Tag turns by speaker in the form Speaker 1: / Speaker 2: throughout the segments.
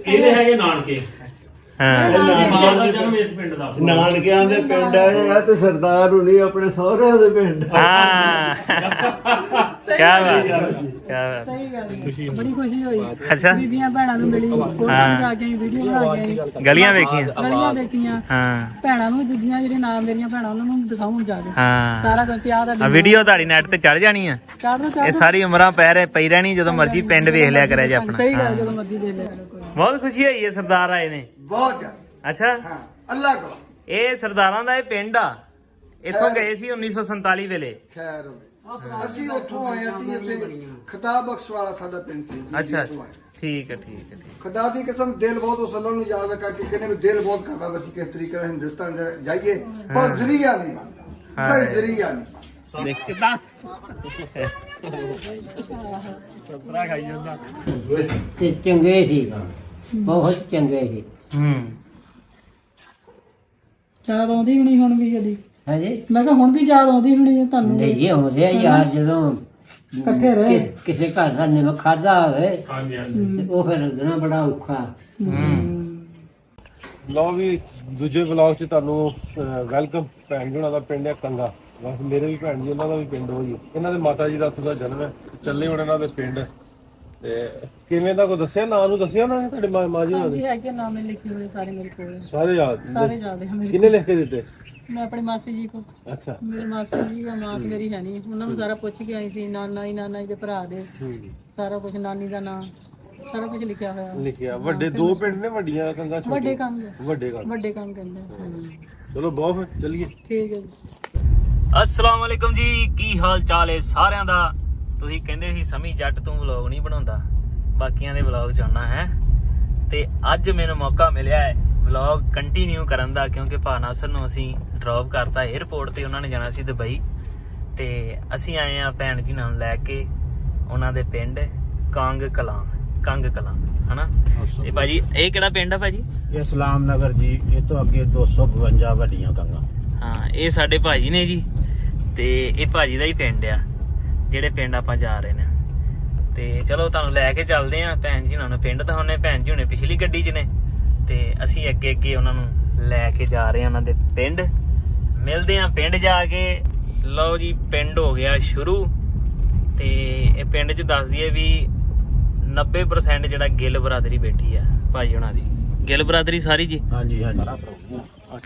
Speaker 1: ਇਹਦੇ ਹੈਗੇ ਨਾਨਕੇ
Speaker 2: ਹਾਂ
Speaker 1: ਮਾਂ ਦਾ ਜਨਮ ਇਸ ਪਿੰਡ ਦਾ
Speaker 3: ਨਾਨਕਿਆਂ ਦੇ ਪਿੰਡ ਆਏ ਆ ਤੇ ਸਰਦਾਰ ਹੁਣੀ ਆਪਣੇ ਸਹੁਰਿਆਂ ਦੇ ਪਿੰਡ।
Speaker 2: ਹਾਂ ਕੀ ਬਾਤ ਕੀ ਬਾਤ
Speaker 4: ਸਹੀ ਗੱਲ ਹੈ। ਬੜੀ ਖੁਸ਼ੀ ਹੋਈ।
Speaker 2: ਅੱਛਾ
Speaker 4: ਬੀਬੀਆਂ ਭੈਣਾਂ ਨੂੰ ਮਿਲੀ, ਫੋਟੋਆਂ ਜਾ ਕੇ ਵੀਡੀਓ ਬਣਾ ਕੇ ਆਈ,
Speaker 2: ਗਲੀਆਂ ਵੇਖੀਆਂ
Speaker 4: ਗਲੀਆਂ ਦੇਖੀਆਂ,
Speaker 2: ਹਾਂ
Speaker 4: ਭੈਣਾਂ ਨੂੰ ਦੂਜੀਆਂ ਜਿਹੜੇ ਨਾਮ ਮੇਰੀਆਂ ਭੈਣਾਂ ਉਹਨਾਂ ਨੂੰ ਦਿਖਾਉਣ ਜਾ ਕੇ
Speaker 2: ਹਾਂ
Speaker 4: ਸਾਰਾ ਕੁਝ ਪਿਆ ਦਾ
Speaker 2: ਵੀਡੀਓ ਤੁਹਾਡੀ ਨੈਟ ਤੇ ਚੜ ਜਾਣੀ ਆ। ਇਹ ਸਾਰੀ ਉਮਰਾਂ ਪਈ ਰਹਿਣੀ ਜਦੋਂ ਮਰਜ਼ੀ ਪਿੰਡ ਵੇਖ ਲਿਆ ਕਰਿਆ ਜੇ ਆਪਣਾ।
Speaker 4: ਸਹੀ ਗੱਲ, ਜਦੋਂ ਮਰਜ਼ੀ ਦੇ ਲੈ।
Speaker 2: ਬਹੁਤ ਖੁਸ਼ੀ ਹੋਈ ਹੈ ਸਰਦਾਰ ਆਏ ਨੇ।
Speaker 3: ਬਹੁਤ ਜ਼ਿਆਦਾ।
Speaker 2: ਅੱਛਾ
Speaker 3: ਹਾਂ ਅੱਲਾ ਕੋ
Speaker 2: ਇਹ ਸਰਦਾਰਾਂ ਦਾ ਇਹ ਪਿੰਡ ਆ। ਇੱਥੋਂ ਗਏ ਸੀ 1947 ਵੇਲੇ।
Speaker 3: ਖੈਰ ਹੋਵੇ। ਅਸੀਂ ਉੱਥੋਂ ਆਏ ਸੀ ਇੱਥੇ ਖਿਤਾਬ ਬਖਸ਼ ਵਾਲਾ ਸਾਡਾ ਪਿੰਡ ਸੀ।
Speaker 2: ਅੱਛਾ ਠੀਕ ਹੈ ਠੀਕ ਹੈ
Speaker 3: ਖੁਦਾ ਦੀ ਕਸਮ ਦਿਲ ਬਹੁਤ ਉਸ ਅੱਲਾ ਨੂੰ ਯਾਦ ਕਰਕੇ ਕਹਿੰਦੇ ਵੀ ਦਿਲ ਬਹੁਤ ਕਰਦਾ ਵਸੀ ਕਿਸ ਤਰੀਕੇ ਨਾਲ ਹਿੰਦੁਸਤਾਨ ਜਾਈਏ ਪਰ ਜ਼ਰੀਆ ਨਹੀਂ ਬਣਦਾ, ਕੋਈ ਜ਼ਰੀਆ ਨਹੀਂ।
Speaker 2: ਦੇਖ ਕਿਦਾਂ
Speaker 5: ਤੇ ਚੰਗੇ ਸੀ, ਬਹੁਤ ਚੰਗੇ ਸੀ।
Speaker 4: ਯਾਦ ਆਉਂਦੀ ਹੁਣੀ ਹੁਣ ਵੀ ਕਦੀ?
Speaker 5: ਹਾਂਜੀ
Speaker 4: ਮੈਂ ਕਿਹਾ ਹੁਣ ਵੀ ਯਾਦ ਆਉਂਦੀ ਹੁਣੀ ਤੁਹਾਨੂੰ?
Speaker 5: ਨਹੀਂ ਜੀ ਹੁੰਦੇ ਆ ਯਾਰ, ਜਦੋਂ
Speaker 4: ਇਕੱਠੇ ਰਹੇ
Speaker 5: ਕਿਸੇ ਘਰ ਦਾ ਨਿਮ ਖਾਦਾ ਹੋਵੇ
Speaker 1: ਹਾਂਜੀ ਹਾਂਜੀ
Speaker 5: ਤੇ ਉਹ ਫਿਰ ਲੱਗਣਾ ਬੜਾ ਔਖਾ।
Speaker 6: ਲਓ ਵੀ ਦੂਜੇ ਵਲੌਗ 'ਚ ਤੁਹਾਨੂੰ ਵੈਲਕਮ। ਭੈਣ ਜੀ ਉਹਨਾਂ ਦਾ ਪਿੰਡ ਹੈ ਕੰਗਾ। ਬਸ ਮੇਰੇ ਵੀ ਭੈਣ ਜੀ ਉਹਨਾਂ ਦਾ ਵੀ ਪਿੰਡ ਹੋਈ। ਇਹਨਾਂ ਦੇ ਮਾਤਾ ਜੀ ਦਾ ਉੱਥੋਂ ਦਾ ਜਨਮ ਹੈ। ਚੱਲੇ ਹੁਣ ਇਹਨਾਂ ਦੇ ਪਿੰਡ ਤੇ ਕਿਵੇਂ ਦਾ ਕੋਈ ਦੱਸਿਆ ਨਾਂ ਨੂੰ ਦੱਸਿਆ ਨਾ ਤੁਹਾਡੇ ਮਾਂ ਜੀ
Speaker 4: ਹਾਂਜੀ ਹੈਗੇ ਨਾਮ ਲਿਖੇ ਹੋਏ ਸਾਰੇ ਮੇਰੇ ਕੋਲ,
Speaker 6: ਸਾਰੇ ਯਾਦ
Speaker 4: ਸਾਰੇ ਯਾਦ ਹੈ ਮੇਰੇ।
Speaker 6: ਕਿੰਨੇ ਲਿਖ ਕੇ ਦਿੱਤੇ?
Speaker 4: ਮੈਂ ਆਪਣੀ ਮਾਸੀ ਜੀ ਕੋ,
Speaker 6: ਅੱਛਾ
Speaker 4: ਮੇਰੀ ਮਾਸੀ ਜੀ ਆ, ਮਾਂ ਮੇਰੀ ਹੈ ਨਹੀਂ, ਉਹਨਾਂ ਨੂੰ ਸਾਰਾ ਪੁੱਛ ਕੇ ਆਈ ਸੀ। ਨਾਨਾ ਜੀ ਦੇ ਭਰਾ ਦੇ ਸਾਰਾ ਕੁਝ, ਨਾਨੀ ਦਾ ਨਾਮ ਸਾਰਾ ਕੁਝ ਲਿਖਿਆ ਹੋਇਆ।
Speaker 6: ਲਿਖਿਆ। ਵੱਡੇ ਦੋ ਪਿੰਡ ਨੇ, ਵੱਡੀਆਂ ਕੰਗਾ ਛੋਟੇ?
Speaker 4: ਵੱਡੇ ਕੰਗ,
Speaker 6: ਵੱਡੇ
Speaker 4: ਕੰਗ ਕਹਿੰਦੇ।
Speaker 6: ਚਲੋ ਬਹੁਤ ਫਿਰ ਚੱਲੀਏ।
Speaker 4: ਠੀਕ ਹੈ ਜੀ।
Speaker 2: अस्सलाम वालेकुम जी, की हाल चाल है ਸਾਰਿਆਂ ਦਾ। ਤੁਸੀਂ ਕਹਿੰਦੇ ਸੀ ਸਮੀ ਜੱਟ ਤੂੰ ਵਲੌਗ ਨਹੀਂ ਬਣਾਉਂਦਾ, ਬਾਕੀਆਂ ਦੇ ਵਲੌਗ ਚ ਆਉਣਾ ਹੈ। ਤੇ ਅੱਜ ਮੈਨੂੰ ਮੌਕਾ ਮਿਲਿਆ ਹੈ ਵਲੌਗ ਕੰਟੀਨਿਊ ਕਰਨ ਦਾ, ਕਿਉਂਕਿ ਭਾ ਨਾਸਰ ਨੂੰ ਅਸੀਂ ਡ੍ਰੌਪ ਕਰਤਾ 에ਅਰਪੋਰਟ ਤੇ। ਉਹਨਾਂ ਨੇ ਜਾਣਾ ਸੀ ਦੁਬਈ ਤੇ ਅਸੀਂ ਆਏ ਆ ਭੈਣ ਜੀ ਨਾਲ ਲੈ ਕੇ ਉਹਨਾਂ ਦੇ ਪਿੰਡ ਕੰਗ ਕਲਾਂ ਹਨਾ। ਇਹ ਭਾਜੀ ਇਹ ਕਿਹੜਾ ਪਿੰਡ ਆ ਭਾਜੀ?
Speaker 3: ਇਹ ਇਸਲਾਮ ਨਗਰ ਜੀ। ਇਹ ਤੋਂ ਅੱਗੇ 252 ਵੱਡੀਆਂ ਕੰਗਾ।
Speaker 2: ਹਾਂ ਇਹ ਸਾਡੇ ਭਾਜੀ ਨੇ ਜੀ, ਤੇ ਇਹ ਭਾਜੀ ਦਾ ਹੀ ਪਿੰਡ ਆ ਜਿਹੜੇ ਪਿੰਡ ਆਪਾਂ ਜਾ ਰਹੇ ਨੇ। ਤੇ ਚਲੋ ਤੁਹਾਨੂੰ ਲੈ ਕੇ ਚੱਲਦੇ ਆ ਭੈਣ ਜੀ ਉਹਨਾਂ ਨੂੰ ਪਿੰਡ ਦਿਖਾਉਣੇ। ਭੈਣ ਜੀ ਹੁਣੇ ਪਿਛਲੀ ਗੱਡੀ 'ਚ ਨੇ ਤੇ ਅਸੀਂ ਅੱਗੇ ਉਹਨਾਂ ਨੂੰ ਲੈ ਕੇ ਜਾ ਰਹੇ ਆ ਉਹਨਾਂ ਦੇ ਪਿੰਡ। ਮਿਲਦੇ ਆ ਪਿੰਡ ਜਾ ਕੇ। ਲਓ ਜੀ ਪਿੰਡ ਹੋ ਗਿਆ ਸ਼ੁਰੂ। ਤੇ ਇਹ ਪਿੰਡ 'ਚ ਦੱਸ ਦਈਏ ਵੀ 90% ਜਿਹੜਾ ਗਿੱਲ ਬਰਾਦਰੀ ਬੈਠੀ ਆ ਭਾਜੀ ਹੁਣਾਂ ਦੀ। ਗਿੱਲ ਬਰਾਦਰੀ ਸਾਰੀ ਜੀ?
Speaker 3: ਹਾਂਜੀ ਹਾਂਜੀ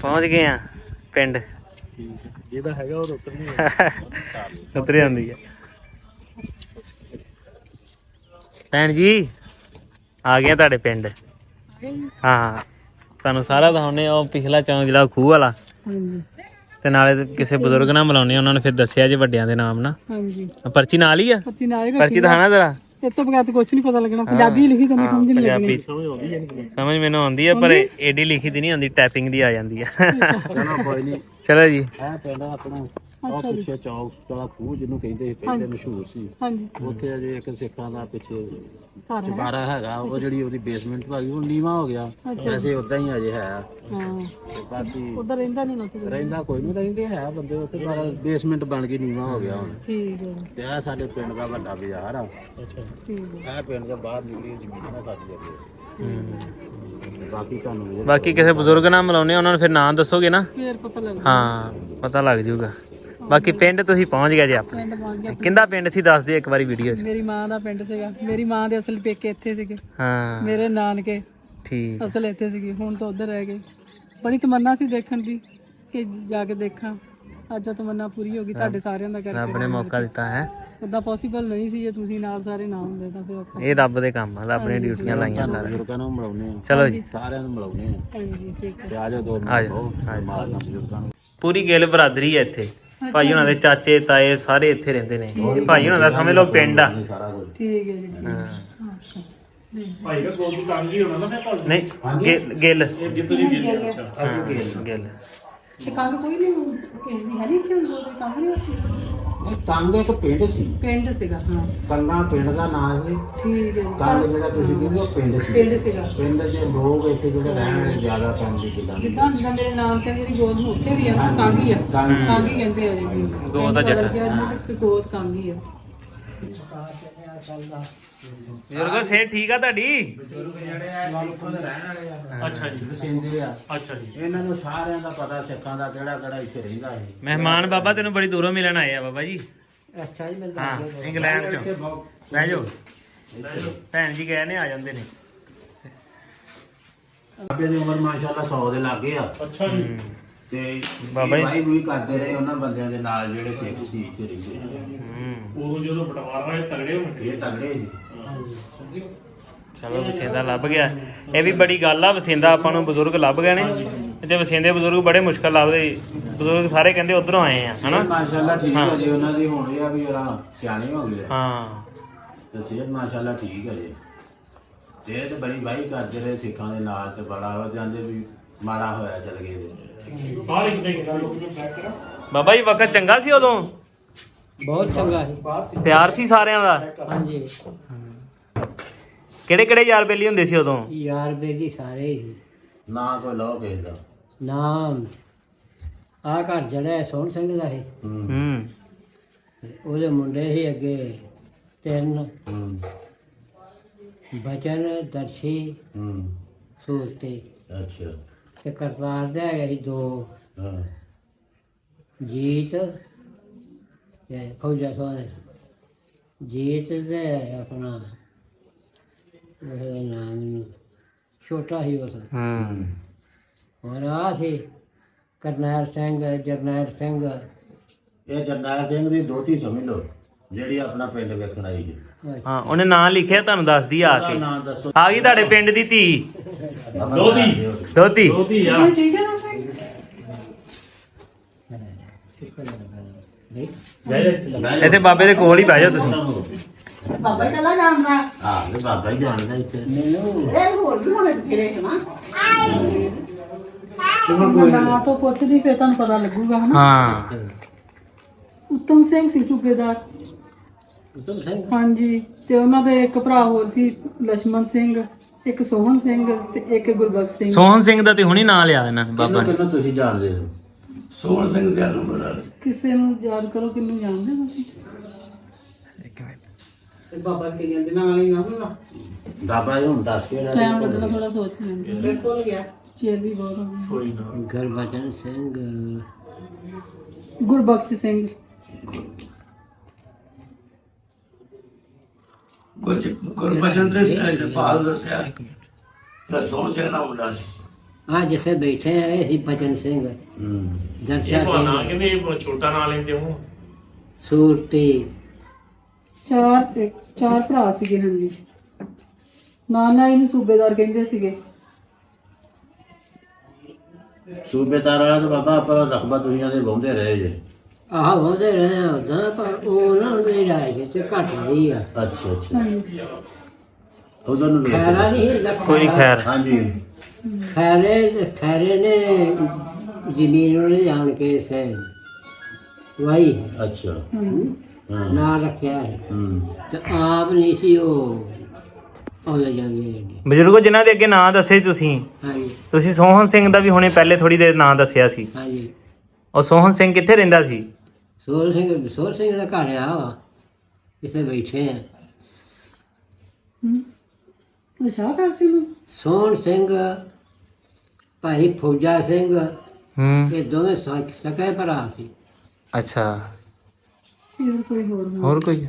Speaker 2: ਪਹੁੰਚ ਗਏ ਆ ਪਿੰਡ।
Speaker 6: ਜਿਹਦਾ ਹੈਗਾ ਉਹ
Speaker 2: ਉਤਰ ਜਾਂਦੀ ਹੈ। ਭੈਣ ਜੀ ਆ ਗਏ ਤੁਹਾਡੇ ਪਿੰਡ। ਹਾਂ ਤੁਹਾਨੂੰ ਸਾਰਾ ਦਿਖਾਉਣੇ। ਉਹ ਪਿਛਲਾ ਚੌਂਕ ਜਿਹੜਾ ਖੂਹ ਵਾਲਾ, ਤੇ ਨਾਲੇ ਕਿਸੇ ਬਜ਼ੁਰਗ ਨਾਲ ਮਿਲਾਉਣੇ, ਉਹਨਾਂ ਨੇ ਫਿਰ ਦੱਸਿਆ ਜੇ ਵੱਡਿਆਂ ਦੇ ਨਾਮ ਨਾ।
Speaker 4: ਹਾਂਜੀ
Speaker 2: ਪਰਚੀ ਨਾਲ ਹੀ ਆ? ਪਰਚੀ ਦਿਖਾਣਾ ਜ਼ਰਾ।
Speaker 4: ਇਹ ਤੋਂ ਬਗੈਰ ਕੁਝ ਨਹੀਂ ਪਤਾ ਲੱਗਣਾ। ਪੰਜਾਬੀ ਲਿਖੀ ਤਾਂ ਸਮਝ ਨਹੀਂ ਲੱਗਣੀ।
Speaker 2: ਸਮਝ ਮੈਨੂੰ ਆਉਂਦੀ ਆ, ਪਰ ਏਡੀ ਲਿਖੀ ਦੀ ਨਹੀਂ ਆਉਂਦੀ, ਟਾਈਪਿੰਗ ਦੀ ਆ ਜਾਂਦੀ ਆ।
Speaker 3: ਚਲੋ ਕੋਈ ਨਹੀਂ।
Speaker 2: ਚਲੋ ਜੀ।
Speaker 3: ਇਹ ਪਿੰਡ ਆਪਣਾ ਉਹ ਪਿੱਛੇ ਚੌਕ ਵਾਲਾ ਖੂਹ ਜਿਹਨੂੰ ਕਹਿੰਦੇ ਸੀ ਪਹਿਲੇ ਮਸ਼ਹੂਰ ਸੀ।
Speaker 4: ਹਾਂਜੀ
Speaker 3: ਉੱਥੇ ਅਜੇ ਇੱਕ ਸਿੱਖਾਂ ਦਾ ਪਿੱਛੇ ਚੁਬਾਰਾ ਹੈਗਾ। ਉਹ ਜਿਹੜੀ ਉਹਦੀ ਬੇਸਮੈਂਟ ਭਾਗੀ ਉਹ ਨੀਵਾਂ ਹੋ ਗਿਆ। ਵੈਸੇ ਉਦਾਂ ਹੀ ਅਜੇ ਹੈ।
Speaker 4: ਹਾਂ
Speaker 3: ਤੇ ਬਾਕੀ
Speaker 4: ਉਧਰ ਰਹਿੰਦਾ ਨਹੀਂ ਨਾ।
Speaker 3: ਰਹਿੰਦਾ ਕੋਈ ਨਹੀਂ, ਰਹਿੰਦੇ ਹੈ ਬੰਦੇ ਉੱਥੇ, ਪਰ ਬੇਸਮੈਂਟ ਬਣ ਗਈ ਨੀਵਾਂ ਹੋ ਗਿਆ ਹੁਣ।
Speaker 4: ਠੀਕ ਹੈ
Speaker 3: ਤੇ ਇਹ ਸਾਡੇ ਪਿੰਡ ਦਾ ਵੱਡਾ ਬਾਜ਼ਾਰ ਆ।
Speaker 4: ਠੀਕ ਹੈ।
Speaker 3: ਇਹ ਪਿੰਡ ਦੇ ਬਾਹਰ ਨਿਕਲੀ ਜ਼ਮੀਨ ਨਾ ਸਾਡੀ ਅੱਗੇ। ਬਾਕੀ ਤੁਹਾਨੂੰ
Speaker 2: ਬਾਕੀ ਕਿਸੇ ਬਜ਼ੁਰਗ ਨਾਲ ਮਿਲਾਉਣੇ, ਉਹਨਾਂ ਨੂੰ ਫਿਰ ਨਾਂ ਦੱਸੋਗੇ ਨਾ?
Speaker 4: ਫੇਰ ਪਤਾ ਲੱਗ
Speaker 2: ਹਾਂ ਪਤਾ ਲੱਗ ਜਾਊਗਾ। ਬਾਕੀ ਪਿੰਡ ਤੁਸੀਂ ਪਹੁੰਚ ਗਏ ਜੇ ਆਪਣੇ।
Speaker 4: ਪਿੰਡ ਪਹੁੰਚ ਗਿਆ।
Speaker 2: ਕਿੰਦਾ ਪਿੰਡ ਸੀ ਦੱਸ ਦਿਓ ਇੱਕ ਵਾਰੀ ਵੀਡੀਓ 'ਚ।
Speaker 4: ਮੇਰੀ ਮਾਂ ਦਾ ਪਿੰਡ ਸੀਗਾ। ਮੇਰੀ ਮਾਂ ਦੇ ਅਸਲ ਪੇਕੇ ਇੱਥੇ ਸੀਗੇ।
Speaker 2: ਹਾਂ
Speaker 4: ਮੇਰੇ ਨਾਨਕੇ
Speaker 2: ਠੀਕ।
Speaker 4: ਅਸਲ ਇੱਥੇ ਸੀਗੀ, ਹੁਣ ਤਾਂ ਉਧਰ ਰਹਿ ਗਏ। ਬੜੀ ਤਮੰਨਾ ਸੀ ਦੇਖਣ ਦੀ ਕਿ ਜਾ ਕੇ ਦੇਖਾਂ। ਅੱਜ ਤਮੰਨਾ ਪੂਰੀ ਹੋ ਗਈ ਤੁਹਾਡੇ ਸਾਰਿਆਂ ਦਾ ਕਰਕੇ।
Speaker 2: ਰੱਬ ਨੇ ਮੌਕਾ ਦਿੱਤਾ ਹੈ।
Speaker 4: ਉਦਾਂ ਪੋਸੀਬਲ ਨਹੀਂ ਸੀ ਜੇ ਤੁਸੀਂ ਨਾਲ ਸਾਰੇ ਨਾ ਹੁੰਦੇ ਤਾਂ ਫਿਰ ਆਪਾਂ।
Speaker 2: ਇਹ ਰੱਬ ਦੇ ਕੰਮ ਆ, ਰੱਬ ਨੇ ਡਿਊਟੀਆਂ ਲਾਈਆਂ ਸਾਰਿਆਂ ਨੂੰ।
Speaker 3: ਬਜ਼ੁਰਗਾਂ ਨੂੰ ਮਿਲਾਉਣੇ ਆ,
Speaker 2: ਚਲੋ ਜੀ
Speaker 3: ਸਾਰਿਆਂ ਨੂੰ ਮਿਲਾਉਣੇ ਆ।
Speaker 4: ਹਾਂਜੀ ਠੀਕ ਹੈ।
Speaker 3: ਤੇ ਆ ਜਾਓ 2
Speaker 2: ਆ
Speaker 3: ਮਿੰਟ
Speaker 2: ਜਾਓ,
Speaker 3: ਬਹੁਤ ਮਾਰਨਾ ਬਜ਼ੁਰਗਾਂ ਨੂੰ।
Speaker 2: ਪੂਰੀ ਗਿੱਲ ਬਰਾਦਰੀ ਹੈ ਇੱਥੇ। ਭਾਈ ਉਹਨਾਂ ਦੇ ਚਾਚੇ ਤਾਏ ਸਾਰੇ ਇੱਥੇ ਰਹਿੰਦੇ ਨੇ। ਇਹ ਭਾਈ ਉਹਨਾਂ ਦਾ ਸਮਝ ਲਓ ਪਿੰਡ ਆ।
Speaker 3: ਸਾਰਾ ਕੁਝ
Speaker 4: ਠੀਕ ਹੈ ਜੀ।
Speaker 1: ਭਾਈ ਦਾ ਕੋਲ ਦੀ ਕੰਮ ਹੀ ਹੋਣਾ ਨਾ ਫਿਰ ਤੁਹਾਡੇ।
Speaker 2: ਨਹੀਂ ਗਿੱਲ
Speaker 1: ਜਿੱਤੋਂ ਦੀ ਗਿੱਲ। ਅੱਛਾ
Speaker 2: ਗਿੱਲ।
Speaker 4: ਤੇ ਕੰਮ ਕੋਈ ਨਹੀਂ ਕਿਸੇ ਦੀ ਹੈ ਨਹੀਂ ਇੱਥੇ। ਕੋਈ ਕੰਮ ਨਹੀਂ ਉੱਥੇ।
Speaker 3: ਇਹ ਕੰਗ ਇੱਕ ਪਿੰਡ ਸੀ।
Speaker 4: ਪਿੰਡ ਸੀਗਾ। ਹਾਂ
Speaker 3: ਕੰਗਾ ਪਿੰਡ ਦਾ ਨਾਮ ਸੀ।
Speaker 4: ਠੀਕ ਹੈ ਜੀ।
Speaker 3: ਕੰਗ ਜਿਹੜਾ ਤੁਸੀਂ ਕਹਿੰਦੇ ਉਹ ਪਿੰਡ ਸੀ।
Speaker 4: ਪਿੰਡ ਸੀਗਾ।
Speaker 3: ਪਿੰਡ ਦੇ ਲੋਕ ਇੱਥੇ ਜਿਹੜੇ ਰਹਿਣ ਵਾਲੇ ਜ਼ਿਆਦਾ ਕੰਮ ਦੀ ਕਿਦਾਂ
Speaker 4: ਜਿੱਦਾਂ ਜਿੱਦਾਂ ਮੇਰੇ ਨਾਮ ਤੇ ਜਿਹੜੀ ਗੋਦ ਨੂੰ ਉੱਥੇ ਵੀ ਆ ਨਾ ਕਾਂਗੀ ਆ। ਕਾਂਗੀ ਕਹਿੰਦੇ ਆ ਜੀ।
Speaker 2: ਗੋਦ ਦਾ ਜੱਟ।
Speaker 4: ਤੇ ਗੋਦ ਕਾਂਗੀ ਆ।
Speaker 2: ਬਜ਼ੁਰਗੋ ਸਿਹਤ ਠੀਕ ਆ ਤੁਹਾਡੀ?
Speaker 7: ਬਜ਼ੁਰਗ ਜਿਹੜੇ ਆ ਇੱਥੋਂ ਦੇ ਰਹਿਣ ਵਾਲੇ ਆ,
Speaker 1: ਅੱਛਾ ਜੀ
Speaker 7: ਵਸਿੰਦੇ ਆ।
Speaker 1: ਅੱਛਾ ਜੀ
Speaker 7: ਇਹਨਾਂ ਨੂੰ ਸਾਰਿਆਂ ਦਾ ਪਤਾ ਸਿੱਖਾਂ ਦਾ ਕਿਹੜਾ ਕਿਹੜਾ ਇੱਥੇ ਰਹਿੰਦਾ ਹੈ।
Speaker 2: ਮਹਿਮਾਨ ਬਾਬਾ ਤੈਨੂੰ ਬੜੀ ਦੂਰੋਂ ਮਿਲਣ ਆਏ ਆ ਬਾਬਾ ਜੀ।
Speaker 5: ਅੱਛਾ ਜੀ ਮਿਲਦਾ
Speaker 2: ਹਾਂ ਇੰਗਲੈਂਡ
Speaker 7: ਇੱਥੇ
Speaker 2: ਚੋਂ।
Speaker 7: ਬਹੁਤ
Speaker 2: ਬਹਿ ਜਾਓ ਭੈਣ ਜੀ ਗਏ ਨੇ ਆ ਜਾਂਦੇ ਨੇ।
Speaker 7: ਬਾਬੇ ਦੀ ਉਮਰ ਮਾਸ਼ਾਅੱਲਾ 100 ਦੇ ਲਾਗੇ ਆ
Speaker 1: ਅੱਛਾ ਜੀ
Speaker 7: ਤੇ
Speaker 2: ਬਾਬਾ ਜੀ।
Speaker 7: ਭਾਈ ਵੀ ਕਰਦੇ ਰਹੇ ਉਹਨਾਂ ਬੰਦਿਆਂ ਦੇ ਨਾਲ ਜਿਹੜੇ ਸਿੱਖ ਸੀ ਇੱਥੇ ਰਹਿੰਦੇ
Speaker 1: ਉਦੋਂ ਜਦੋਂ ਬਟਵਾਰਾ ਵਾਲੇ ਤਗੜੇ ਹੋਣਗੇ
Speaker 7: ਇਹ ਤਗੜੇ ਜੀ।
Speaker 2: ਚਲੋ ਵਸਿੰਦਾ ਲੱਭ ਗਿਆ। ਇਹ ਵੀ ਬੜੀ ਗੱਲ ਆ, ਵਸਿੰਦਾ ਆਪਾਂ ਨੂੰ ਬਜ਼ੁਰਗ ਲੱਭ ਗਏ ਨੇ। ਤੇ ਵਸਿੰਦੇ ਬਜ਼ੁਰਗ ਬੜੇ ਮੁਸ਼ਕਲ ਲੱਭਦੇ। ਬਜ਼ੁਰਗ ਸਾਰੇ ਕਹਿੰਦੇ ਉਧਰੋਂ ਆਏ ਆ ਹਨਾ।
Speaker 7: ਮਾਸ਼ਾਅੱਲਾ ਠੀਕ ਹੈ ਜੀ, ਉਹਨਾਂ ਦੀ ਹੁਣ ਇਹ ਆ ਵੀ ਜਰਾ ਸਿਆਣੇ ਹੋ ਗਏ ਆ
Speaker 2: ਹਾਂ
Speaker 7: ਤੇ ਸਿਹਤ ਮਾਸ਼ਾਅੱਲਾ ਠੀਕ ਹੈ ਜੀ। ਤੇ ਇਹ ਤੇ ਬੜੀ ਵਾਹੀ ਕਰਦੇ ਰਹੇ ਸਿੱਖਾਂ ਦੇ ਨਾਲ ਤੇ ਬੜਾ ਹੋ ਜਾਂਦੇ ਵੀ ਮਾੜਾ ਹੋਇਆ ਚਲ ਗਏ ਤੇ।
Speaker 1: ਸਾਰੇ ਕਿਤੇ ਕਿਤੇ ਲੋਕ ਨੂੰ ਬੈਕ ਕਰਾ
Speaker 2: ਬਾਬਾ ਜੀ ਵਕਤ ਚੰਗਾ ਸੀ ਉਦੋਂ?
Speaker 5: ਬਹੁਤ ਚੰਗਾ ਸੀ।
Speaker 2: ਪਿਆਰ ਸੀ ਸਾਰਿਆਂ ਦਾ?
Speaker 5: ਹਾਂਜੀ
Speaker 2: ਕਿਹੜੇ ਕਿਹੜੇ ਯਾਰ ਬੇਲੀ ਹੁੰਦੇ ਸੀ ਉਦੋਂ?
Speaker 5: ਯਾਰ ਬੇਲੀ ਸਾਰੇ ਹੀ
Speaker 7: ਨਾ ਕੋਈ ਲੋਹ ਭੇਜਦਾ।
Speaker 5: ਨਾਮ ਆ ਘਰ ਜਿਹੜਾ ਸੋਹਣ ਸਿੰਘ ਦਾ ਸੀ,
Speaker 2: ਹੂੰ
Speaker 5: ਤੇ ਉਹਦੇ ਮੁੰਡੇ ਸੀ ਅੱਗੇ 3 ਬਚਨ ਦਰਸ਼ੀ ਸੂਰਤੀ
Speaker 7: ਅੱਛਾ
Speaker 5: ਤੇ ਕਰਤਾਰ ਦੇ ਹੈਗੇ ਸੀ 2
Speaker 7: ਹਾਂ
Speaker 5: ਜੀਤ ਤੇ ਫੌਜਾ ਸੋਹਣੇ ਜੀਤ ਦੇ ਆਪਣਾ ਉਹ ਨਾਮ ਛੋਟਾ ਹੀ ਉਸ
Speaker 2: ਹੂੰ
Speaker 5: ਹੋਰ ਆ ਸੀ ਕਰਨੈਲ ਸਿੰਘ ਜਰਨੈਲ ਸਿੰਘ।
Speaker 7: ਇਹ ਜਰਨੈਲ ਸਿੰਘ ਦੀ ਦੋਤੀ ਸਮਝ ਲਓ ਜਿਹੜੀ ਆਪਣਾ ਪਿੰਡ ਵੇਖਣ ਆਈ ਜੀ।
Speaker 2: ਹਾਂ ਉਹਨੇ ਨਾਂ ਲਿਖਿਆ, ਤੁਹਾਨੂੰ ਦੱਸਦੀ ਆ
Speaker 7: ਉਹਦਾ
Speaker 2: ਕੇ।
Speaker 7: ਨਾਂ ਦੱਸੋ।
Speaker 2: ਆ ਗਈ ਤੁਹਾਡੇ ਪਿੰਡ ਦੀ ਧੀ
Speaker 7: ਦੋਤੀ
Speaker 2: ਦੋਤੀ।
Speaker 1: ਦੋਤੀ ਆ
Speaker 2: ਇੱਥੇ ਬਾਬੇ ਦੇ ਕੋਲ ਹੀ ਬਹਿ ਜਾਓ ਤੁਸੀਂ।
Speaker 8: ਬਾਬਾ ਚਲਾ ਜਾਂਦਾ
Speaker 7: ਹਾਂ ਇਹ ਬਾਬਾ ਹੀ ਜਾਣਦਾ ਇੱਥੇ।
Speaker 8: ਇਹ ਹੋਰ ਵੀ ਹੋਣੇ ਤੇਰੇ ਨਾ
Speaker 4: ਨਾ ਤੋਂ ਪੁੱਛਦੀ ਫੇਰ ਤੁਹਾਨੂੰ ਪਤਾ ਲੱਗੂਗਾ ਹਨਾ।
Speaker 2: ਹਾਂ
Speaker 4: ਉੱਤਮ ਸਿੰਘ ਸੀ ਸੂਬੇਦਾਰ।
Speaker 5: ਉਤਮ ਸਿੰਘ
Speaker 4: ਹਾਂਜੀ ਤੇ ਉਹਨਾਂ ਦੇ ਇੱਕ ਭਰਾ ਹੋਰ ਸੀ ਲక్ష్మణ ਸਿੰਘ, ਇੱਕ ਸੋਹਣ ਸਿੰਘ ਤੇ ਇੱਕ ਗੁਰਬਖਸ਼ ਸਿੰਘ।
Speaker 2: ਸੋਹਣ ਸਿੰਘ ਦਾ ਤੇ ਹੁਣੀ ਨਾਂ ਲਿਆ ਇਹਨਾਂ ਨੇ ਬਾਬਾ ਨੇ।
Speaker 7: ਕਿਹਨੂੰ ਤੁਸੀਂ ਜਾਣਦੇ ਹੋ?
Speaker 4: ਕਿਸੇ ਨੂੰ ਯਾਦ ਕਰੋ, ਕਿਹਨੂੰ ਜਾਣਦੇ ਹੋ ਤੁਸੀਂ?
Speaker 8: ਬਾਬਾ ਕਿੰਨੇ ਦਿਨਾਂ ਵਾਲੀ ਨਾ ਹੋਣਾ
Speaker 7: ਬਾਬਾ ਜੀ ਹੁਣ ਦੱਸ ਕੇ
Speaker 4: ਟਾਈਮ ਲੱਗਣਾ, ਥੋੜਾ ਸੋਚ ਲੈਂਦੇ।
Speaker 8: ਫਿਰ ਭੁੱਲ ਗਿਆ
Speaker 4: ਚੇਰ ਵੀ ਬਹੁਤ ਹੋ ਗਏ।
Speaker 1: ਕੋਈ ਨਾ
Speaker 5: ਗੁਰਬਚਨ ਸਿੰਘ
Speaker 4: ਗੁਰਬਖਸ਼ ਸਿੰਘ।
Speaker 9: ਗੁਰਬਚਨ ਦੇ ਪਾਲ ਦੱਸਿਆ ਤਾਂ ਸੋਹਣ ਸਿੰਘ ਦਾ ਮੁੰਡਾ ਸੀ।
Speaker 5: ਆ ਜਿੱਥੇ ਬੈਠੇ ਆ ਇਹ ਸੀ ਬਚਨ ਸਿੰਘ ਦਰਸ਼ਾ
Speaker 1: ਇਹ ਬਣਾ
Speaker 5: ਸਿੰਘ
Speaker 1: ਕਿਵੇਂ ਛੋਟਾ ਨਾਂ ਲੈਂਦੇ ਹੋ?
Speaker 5: ਸੂਰਤੀ
Speaker 4: ਚਾਰ ਭਰਾ ਸੀਗੇ। ਹਾਂਜੀ ਨਾਨਾ ਇਹਨੂੰ ਸੂਬੇਦਾਰ ਕਹਿੰਦੇ ਸੀਗੇ।
Speaker 7: ਸੂਬੇਦਾਰ ਵਾਲਾ ਤਾਂ ਬਾਬਾ ਆਪਾਂ ਰਕਬਾ ਦੁਨੀਆ ਦੇ ਵਾਹੁੰਦੇ ਰਹੇ ਜੇ।
Speaker 5: ਆਹ ਉਹਦੇ ਰਹੇ ਉਦਾਂ, ਪਰ ਉਹ ਨਾ ਉਹਦੇ ਰਾਜ ਚ ਘੱਟ ਰਹੀ ਆ।
Speaker 7: ਅੱਛਾ ਅੱਛਾ
Speaker 4: ਹਾਂਜੀ
Speaker 7: ਉਧਰ ਨੂੰ ਵੇਖ ਕੇ
Speaker 5: ਖੈਰਾ
Speaker 7: ਦੱਸੋ।
Speaker 5: ਨਹੀਂ ਲੱਖਾ
Speaker 2: ਕੋਈ ਨੀ ਖੈਰ।
Speaker 7: ਹਾਂਜੀ
Speaker 5: ਖੈਰੇ ਨੇ ਜ਼ਮੀਨ ਉਹਨੇ ਜਾਣ ਕੇ ਸੇ ਵਾਈ
Speaker 7: ਅੱਛਾ ਹਾਂ
Speaker 5: ਨਾ ਰੱਖਿਆ ਹੈ
Speaker 7: ਹੂੰ
Speaker 5: ਤੇ ਆਪ ਨਹੀਂ ਸੀ ਉਹ ਆਉਂਦੇ ਜਾਂਦੇ।
Speaker 2: ਬਜ਼ੁਰਗੋ ਜਿਨ੍ਹਾਂ ਦੇ ਅੱਗੇ ਨਾਂ ਦੱਸੇ ਤੁਸੀਂ,
Speaker 5: ਹਾਂਜੀ
Speaker 2: ਤੁਸੀਂ ਸੋਹਣ ਸਿੰਘ ਦਾ ਵੀ ਹੁਣੇ ਪਹਿਲੇ ਥੋੜੀ ਦੇਰ ਨਾਂ ਦੱਸਿਆ ਸੀ।
Speaker 5: ਹਾਂਜੀ
Speaker 2: ਉਹ ਸੋਹਣ ਸਿੰਘ ਕਿੱਥੇ ਰਹਿੰਦਾ ਸੀ?
Speaker 5: ਸੋਹਣ ਸਿੰਘ ਦਾ ਘਰ ਆ ਵਾ, ਇੱਥੇ ਬੈਠੇ ਆ।
Speaker 4: ਅੱਛਾ ਕਰ ਸੀ ਉਹਨੂੰ।
Speaker 5: ਸੋਹਣ ਸਿੰਘ ਭਾਈ ਫੌਜਾ ਸਿੰਘ
Speaker 2: ਹੂੰ
Speaker 5: ਇਹ ਦੋਵੇਂ ਸਕੇ ਭਰਾ ਸੀ।
Speaker 2: ਅੱਛਾ
Speaker 4: ਫਿਰ ਕੋਈ ਹੋਰ ਨਾ।
Speaker 2: ਹੋਰ ਕੋਈ?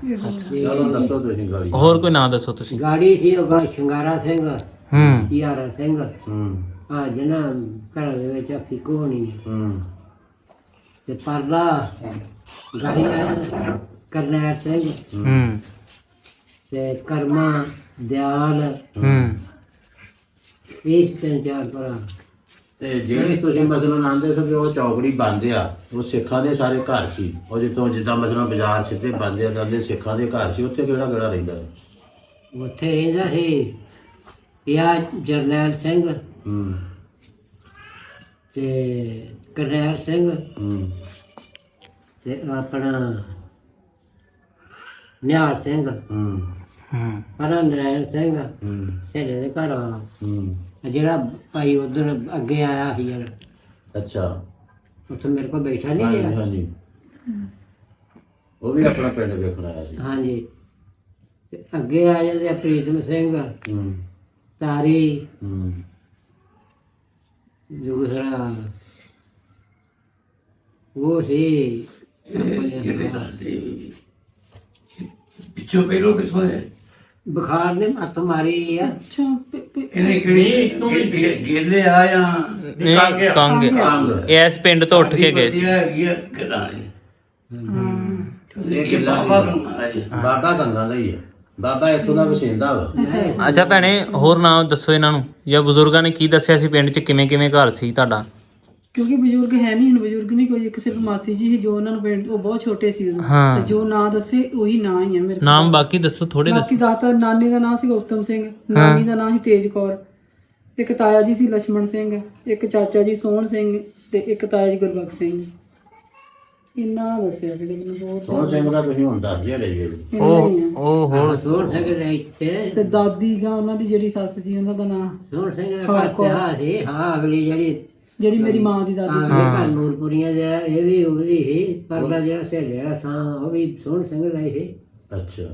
Speaker 7: ਚਲੋ ਦੱਸੋ ਤੁਸੀਂ ਗਾਲੀ।
Speaker 2: ਹੋਰ ਕੋਈ ਨਾਂ ਦੱਸੋ ਤੁਸੀਂ।
Speaker 5: ਗਾੜੀ ਸੀ ਉਹ ਸ਼ਿੰਗਾਰਾ ਸਿੰਘ
Speaker 2: ਹੂੰ
Speaker 5: ਯਾਰਾ ਸਿੰਘ
Speaker 7: ਹੂੰ
Speaker 5: ਆ ਜਿਹਨਾਂ ਘਰ ਦੇ ਵਿੱਚ ਅੱਖੀ ਕੋਣੀ ਨੇ
Speaker 7: ਹੂੰ
Speaker 5: ਤੇ ਪਰਦਾ ਗਾੜੀ ਕਰਨੈਲ ਸਿੰਘ
Speaker 2: ਹੂੰ
Speaker 5: ਤੇ ਕਰਮਾ ਦਿਆਲ
Speaker 2: ਹੂੰ
Speaker 5: ਇਹ 3-4 ਭਰਾ।
Speaker 7: ਤੇ ਜਿਹੜੇ ਤੁਸੀਂ ਮਸਲਨ ਆਂਦੇ ਸੀ ਵੀ ਉਹ ਚੌਕੜੀ ਬੰਦ ਆ, ਉਹ ਸਿੱਖਾਂ ਦੇ ਸਾਰੇ ਘਰ ਸੀ। ਉਹ ਜਿੱਥੋਂ ਜਿੱਦਾਂ ਮਸਲਨ ਬਾਜ਼ਾਰ ਸਿੱਧੇ ਬੰਦ ਆ ਜਾਂਦੇ ਸਿੱਖਾਂ ਦੇ ਘਰ ਸੀ। ਉੱਥੇ ਕਿਹੜਾ ਕਿਹੜਾ ਰਹਿੰਦਾ?
Speaker 5: ਉੱਥੇ ਰਹਿੰਦਾ ਸੀ ਪਿਆ ਜਰਨੈਲ ਸਿੰਘ
Speaker 7: ਹੂੰ
Speaker 5: ਤੇ ਕਰਨੈਲ ਸਿੰਘ
Speaker 7: ਹੂੰ
Speaker 5: ਤੇ ਆਪਣਾ ਨਿਹਾਲ ਸਿੰਘ
Speaker 7: ਹੂੰ
Speaker 2: ਹੂੰ
Speaker 5: ਪਰਾਂ ਨਰੈਣ ਸਿੰਘ
Speaker 7: ਹੂੰ
Speaker 5: ਸੇਲੇ ਦੇ ਘਰ ਵਾਲਾ
Speaker 7: ਹੂੰ
Speaker 5: ਜਿਹੜਾ ਭਾਈ ਉਧਰ ਅੱਗੇ ਆਇਆ ਸੀ ਯਾਰ,
Speaker 7: ਅੱਛਾ
Speaker 5: ਉੱਥੇ ਮੇਰੇ ਕੋਲ ਬੈਠਾ ਨਹੀਂ
Speaker 7: ਹਾਂਜੀ
Speaker 5: ਰਿਹਾ।
Speaker 7: ਹਾਂਜੀ ਉਹ ਵੀ ਆਪਣਾ ਪਿੰਡ ਵੇਖਣ ਆਇਆ ਸੀ।
Speaker 5: ਹਾਂਜੀ ਤੇ ਅੱਗੇ ਆ ਜਾਂਦੇ ਆ ਪ੍ਰੀਤਮ ਸਿੰਘ, ਤਾਰੀ, ਦੂਸਰਾ ਉਹ ਸੀ
Speaker 9: ਪਿੱਛੋਂ ਪਹਿਲੋਂ ਕਿਥੋਂ ਹੈ
Speaker 5: ਬੁਖਾਰ ਨੇ ਮੱਤ ਮਾਰੀ ਆ।
Speaker 9: ਇਹਨੇ ਕਿਹੜੀ ਗੇਲੇ ਆ ਜਾਂ
Speaker 2: ਕੰਗ ਇਸ ਪਿੰਡ ਤੋਂ ਉੱਠ ਕੇ ਗਏ ਸੀ।
Speaker 9: ਹੈਗੀ ਆ ਕਰਾਏ
Speaker 7: ਇਹ ਕਿੱਲਾ ਬਾਬਾ ਗੰਗਾ ਦਾ ਹੀ ਹੈ। ਬਾਬਾ ਇੱਥੋਂ ਦਾ ਵਸਿੰਦਾ ਵਾ।
Speaker 2: ਅੱਛਾ ਭੈਣੇ, ਹੋਰ ਨਾਮ ਦੱਸੋ ਇਹਨਾਂ ਨੂੰ, ਜਾਂ ਬਜ਼ੁਰਗਾਂ ਨੇ ਕੀ ਦੱਸਿਆ ਸੀ ਪਿੰਡ 'ਚ ਕਿਵੇਂ ਕਿਵੇਂ ਘਰ ਸੀ ਤੁਹਾਡਾ?
Speaker 4: ਕਿਉਂਕਿ ਬਜ਼ੁਰਗ ਹੈ ਨਹੀਂ, ਹੁਣ ਬਜ਼ੁਰਗ ਨਹੀਂ ਕੋਈ, ਇੱਕ ਸਿਰਫ ਮਾਸੀ ਜੀ ਸੀ ਜੋ ਉਹਨਾਂ ਨੂੰ ਪਿੰਡ, ਉਹ ਬਹੁਤ ਛੋਟੇ ਸੀ ਉਦੋਂ,
Speaker 2: ਹਾਂ।
Speaker 4: ਤੇ ਜੋ ਨਾਂ ਦੱਸੇ ਉਹੀ ਨਾਂ ਹੀ ਆ ਮੇਰੇ ਕੋਲ।
Speaker 2: ਨਾਮ ਬਾਕੀ ਦੱਸੋ ਥੋੜੇ
Speaker 4: ਬਾਕੀ ਦਾਤਾ ਨਾਨੀ ਦਾ ਨਾਂ ਸੀ ਗੌਤਮ ਸਿੰਘ, ਨਾਨੀ ਦਾ ਨਾਂ ਸੀ ਤੇਜ ਕੌਰ, ਇੱਕ ਤਾਇਆ ਜੀ ਸੀ ਲక్ష్మణ ਸਿੰਘ, ਇੱਕ ਚਾਚਾ ਜੀ ਸੋਹਣ ਸਿੰਘ, ਤੇ ਇੱਕ ਤਾਇਆ ਜੀ ਗੁਰਬਖਸ਼ ਸਿੰਘ। ਇੰਨਾ ਦੱਸਿਆ ਸੀ ਮੈਨੂੰ ਬਹੁਤ।
Speaker 7: ਸੋਹਣ ਸਿੰਘ ਦਾ ਤੁਸੀਂ ਹੁਣ ਦੱਸ ਦਿਆ ਲਈ
Speaker 2: ਉਹ ਹੋਰ
Speaker 5: ਸੋਹਣ ਸਿੰਘ ਦੇ ਇੱਥੇ
Speaker 4: ਤੇ ਦਾਦੀ ਗਾ ਉਹਨਾਂ ਦੀ ਜਿਹੜੀ ਸੱਸ ਸੀ ਉਹਨਾਂ ਦਾ ਨਾਂ
Speaker 5: ਸੋਹਣ ਸਿੰਘ ਦਾ ਘਰ ਤੇ ਆ ਸੀ। ਹਾਂ, ਅਗਲੀ ਜਿਹੜੀ
Speaker 4: ਮੇਰੀ ਮਾਂ ਦੀ ਦਾਦੀ ਸੀ।
Speaker 5: ਘਰ ਨੂਰਪੁਰੀਆਂ ਦਾ ਇਹ ਵੀ ਉਹਦੀ ਸੀ, ਪਰਲਾ ਜਿਹੜਾ ਸਹੇਲਿਆ ਸਾਂ ਉਹ ਵੀ ਸੋਹਣ ਸਿੰਘ ਦਾ ਹੀ ਸੀ।
Speaker 7: ਅੱਛਾ,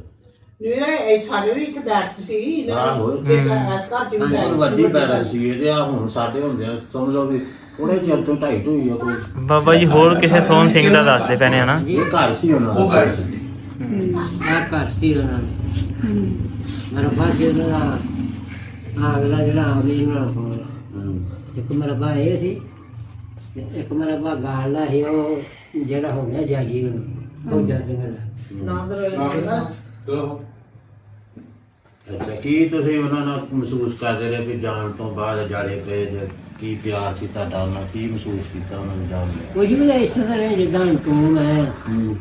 Speaker 8: ਮੇਰੇ ਇਹ ਸਾਡੇ ਵੀ ਇੱਥੇ ਬੈਠ ਸੀ
Speaker 7: ਆਹੋ।
Speaker 8: ਇਸ ਘਰ ਚ ਵੀ
Speaker 7: ਬਹੁਤ
Speaker 8: ਬੈਠ
Speaker 7: ਵੱਡੀ ਪੈਰ ਸੀ ਇਹਦੇ। ਆ ਹੁਣ ਸਾਡੇ ਹੁੰਦੇ ਆ ਸਮਝੋ ਵੀ ਥੋੜੇ ਚਿਰ ਤੋਂ ਢਾਈ ਢੋਈ ਆ ਕੋਈ।
Speaker 2: ਬਾਬਾ ਜੀ ਹੋਰ ਕਿਸੇ ਸੋਹਣ ਸਿੰਘ ਦਾ ਦੱਸਦੇ ਪਏ ਨੇ ਹਨਾ?
Speaker 7: ਇਹ ਘਰ ਸੀ ਉਹਨਾਂ ਦਾ।
Speaker 9: ਉਹ ਘਰ ਸੀ
Speaker 5: ਆ ਘਰ ਸੀ ਉਹਨਾਂ ਦਾ। ਮੇਰਾ ਬਾਜੀ ਉਹਨਾਂ ਦਾ ਅਗਲਾ ਜਿਹੜਾ ਆਉਂਦੀ ਉਹਨਾਂ ਕੋਲ ਇੱਕ ਮਰਬਾ ਇਹ ਸੀ ਤੇ ਇੱਕ ਮਰਬਾ ਗਾਲਾ ਸੀ, ਉਹ ਜਿਹੜਾ ਹੋ ਗਿਆ ਜਾਗੀ ਉਹ ਜਾਗੀ
Speaker 8: ਨਾਮ ਦਾ
Speaker 7: ਅੱਛਾ, ਕੀ ਤੁਸੀਂ ਉਹਨਾਂ ਨਾਲ ਮਹਿਸੂਸ ਕਰਦੇ ਰਹੇ ਵੀ ਜਾਣ ਤੋਂ ਬਾਅਦ ਜਾਲੇ ਗਏ ਜਾਂ ਕੀ ਪਿਆਰ ਸੀ ਤੁਹਾਡਾ ਉਹਨਾਂ, ਕੀ ਮਹਿਸੂਸ ਕੀਤਾ ਉਹਨਾਂ ਨੂੰ ਜਾਣ ਦਾ?
Speaker 5: ਕੁਝ ਵੀ ਨਹੀਂ, ਇਸ ਤਰ੍ਹਾਂ ਜਿੱਦਾਂ ਤੂੰ ਮੈਂ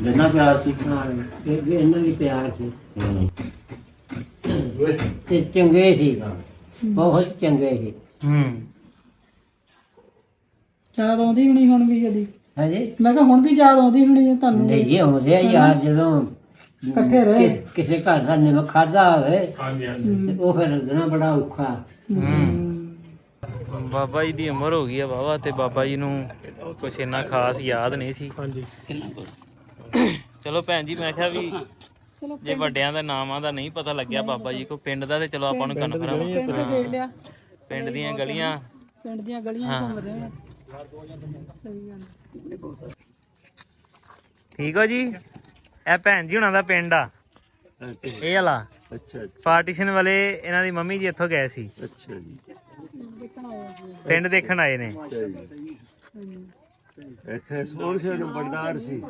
Speaker 7: ਜਿੰਨਾ ਪਿਆਰ ਸੀ।
Speaker 5: ਹਾਂ, ਇਹ ਵੀ ਇਹਨਾਂ ਦੀ ਪਿਆਰ ਸੀ
Speaker 7: ਹੂੰ।
Speaker 5: ਤੇ ਚੰਗੇ ਸੀ, ਬਹੁਤ ਚੰਗੇ ਸੀ।
Speaker 4: ਯਾਦ ਆਉਂਦੀ ਹੋਣੀ ਹੁਣ ਵੀ ਕਦੀ?
Speaker 5: ਹਾਂਜੀ,
Speaker 4: ਮੈਂ ਕਿਹਾ ਹੁਣ ਵੀ ਯਾਦ ਆਉਂਦੀ ਹੋਣੀ ਤੁਹਾਨੂੰ?
Speaker 5: ਨਹੀਂ ਜੀ, ਆਉਂਦੇ ਆ ਯਾਰ ਜਦੋਂ
Speaker 4: ਇਕੱਠੇ ਰਹੇ।
Speaker 5: ਕਿਸੇ ਘਰ ਦਾ ਨਿਮ ਖਾਦਾ ਹੋਵੇ ਤੇ ਉਹ ਫਿਰ ਲੱਗਣਾ ਬੜਾ ਔਖਾ।
Speaker 2: ਬਾਬਾ ਜੀ ਦੀ ਉਮਰ ਹੋ ਗਈ ਆ ਵਾਹਵਾ, ਤੇ ਬਾਬਾ ਜੀ ਨੂੰ ਕੁਛ ਇੰਨਾ ਖਾਸ ਯਾਦ ਨਹੀਂ ਸੀ। ਚਲੋ ਭੈਣ ਜੀ, ਮੈਂ ਕਿਹਾ ਵੀ ਜੇ ਵੱਡਿਆਂ ਦਾ ਨਾਮਾਂ ਦਾ ਨਹੀਂ ਪਤਾ ਲੱਗਿਆ ਬਾਬਾ ਜੀ ਕੋ, ਪਿੰਡ ਦਾ ਤੇ ਚਲੋ ਆਪਾਂ ਨੂੰ ਕਨਫਰਮ।
Speaker 4: ਪਿੰਡ ਤੇ ਦੇਖ ਲਿਆ,
Speaker 2: ਪਿੰਡ ਦੀਆਂ ਗਲੀਆਂ
Speaker 4: ਘੁੰਮ ਰਹੇ ਆ। ਸਹੀ ਗੱਲ।
Speaker 2: ਠੀਕ ਹੋ ਜੀ? ਇਹ ਭੈਣ ਜੀ ਹੁਣਾਂ ਦਾ ਪਿੰਡ ਆ ਇਹ ਵਾਲਾ।
Speaker 6: ਅੱਛਾ
Speaker 2: ਪਾਰਟੀਸ਼ਨ ਵਾਲੇ ਇਹਨਾਂ ਦੀ ਮੰਮੀ ਜੀ ਇੱਥੋਂ ਗਏ ਸੀ,
Speaker 6: ਅੱਛਾ ਜੀ,
Speaker 2: ਪਿੰਡ ਦੇਖਣ ਆਏ ਨੇ।
Speaker 6: ਇੱਥੇ ਸੋਹਣ ਸਿੰਘ ਨੰਬਰਦਾਰ ਸੀ।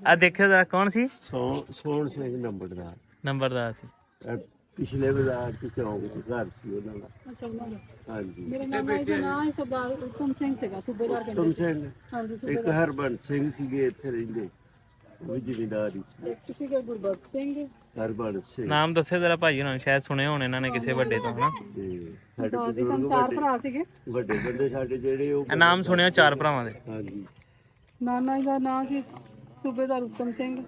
Speaker 2: ਆ ਦੇਖਿਓ ਜਰਾ, ਕੌਣ ਸੀ?
Speaker 6: ਸੋਹਣ ਸਿੰਘ
Speaker 2: ਨੰਬਰਦਾਰ ਸੀ।
Speaker 6: ਪਿਛਲੇ ਬਾਜ਼ਾਰ ਚ ਚੌਂਕ ਚ ਘਰ ਸੀ ਉਹਨਾਂ ਦਾ। ਹਾਂਜੀ,
Speaker 4: ਮੇਰੇ ਨਾਨਾ ਜੀ ਦਾ ਨਾਮ ਸਰਦਾਰ ਉਤਮ ਸਿੰਘ ਸੀਗਾ, ਸੂਬੇਦਾਰ ਪਿੰਡ।
Speaker 6: ਉਤਮ ਸਿੰਘ,
Speaker 4: ਹਾਂਜੀ,
Speaker 6: ਇੱਕ ਹਰਬੰਸ ਸਿੰਘ ਸੀਗੇ ਇੱਥੇ ਰਹਿੰਦੇ, ਉਹ ਵੀ ਜ਼ਿਮੀਂਦਾਰ ਹੀ ਸੀ।
Speaker 4: ਇੱਕ ਸੀਗਾ ਗੁਰਬਖਸ਼ ਸਿੰਘ।
Speaker 6: ਹਰਬੰਸ ਸਿੰਘ।
Speaker 2: ਨਾਮ ਦੱਸਿਓ ਜਰਾ ਭਾਜੀ ਉਹਨਾਂ ਨੂੰ, ਸ਼ਾਇਦ ਸੁਣੇ ਹੋਣ ਇਹਨਾਂ ਨੇ ਕਿਸੇ ਵੱਡੇ ਤੋਂ ਹਨਾ?
Speaker 6: ਤੇ ਸਾਡੇ
Speaker 4: ਦਾਦੀ ਤਾਂ ਚਾਰ ਭਰਾ ਸੀਗੇ।
Speaker 6: ਵੱਡੇ ਬੰਦੇ ਸਾਡੇ ਜਿਹੜੇ ਉਹ
Speaker 2: ਨਾਮ ਸੁਣਿਓ ਚਾਰ ਭਰਾਵਾਂ ਦੇ।
Speaker 6: ਹਾਂਜੀ,
Speaker 4: ਨਾਨਾ ਜੀ ਦਾ ਨਾਮ ਸੀ ਸੂਬੇਦਾਰ ਉਤਮ ਸਿੰਘ।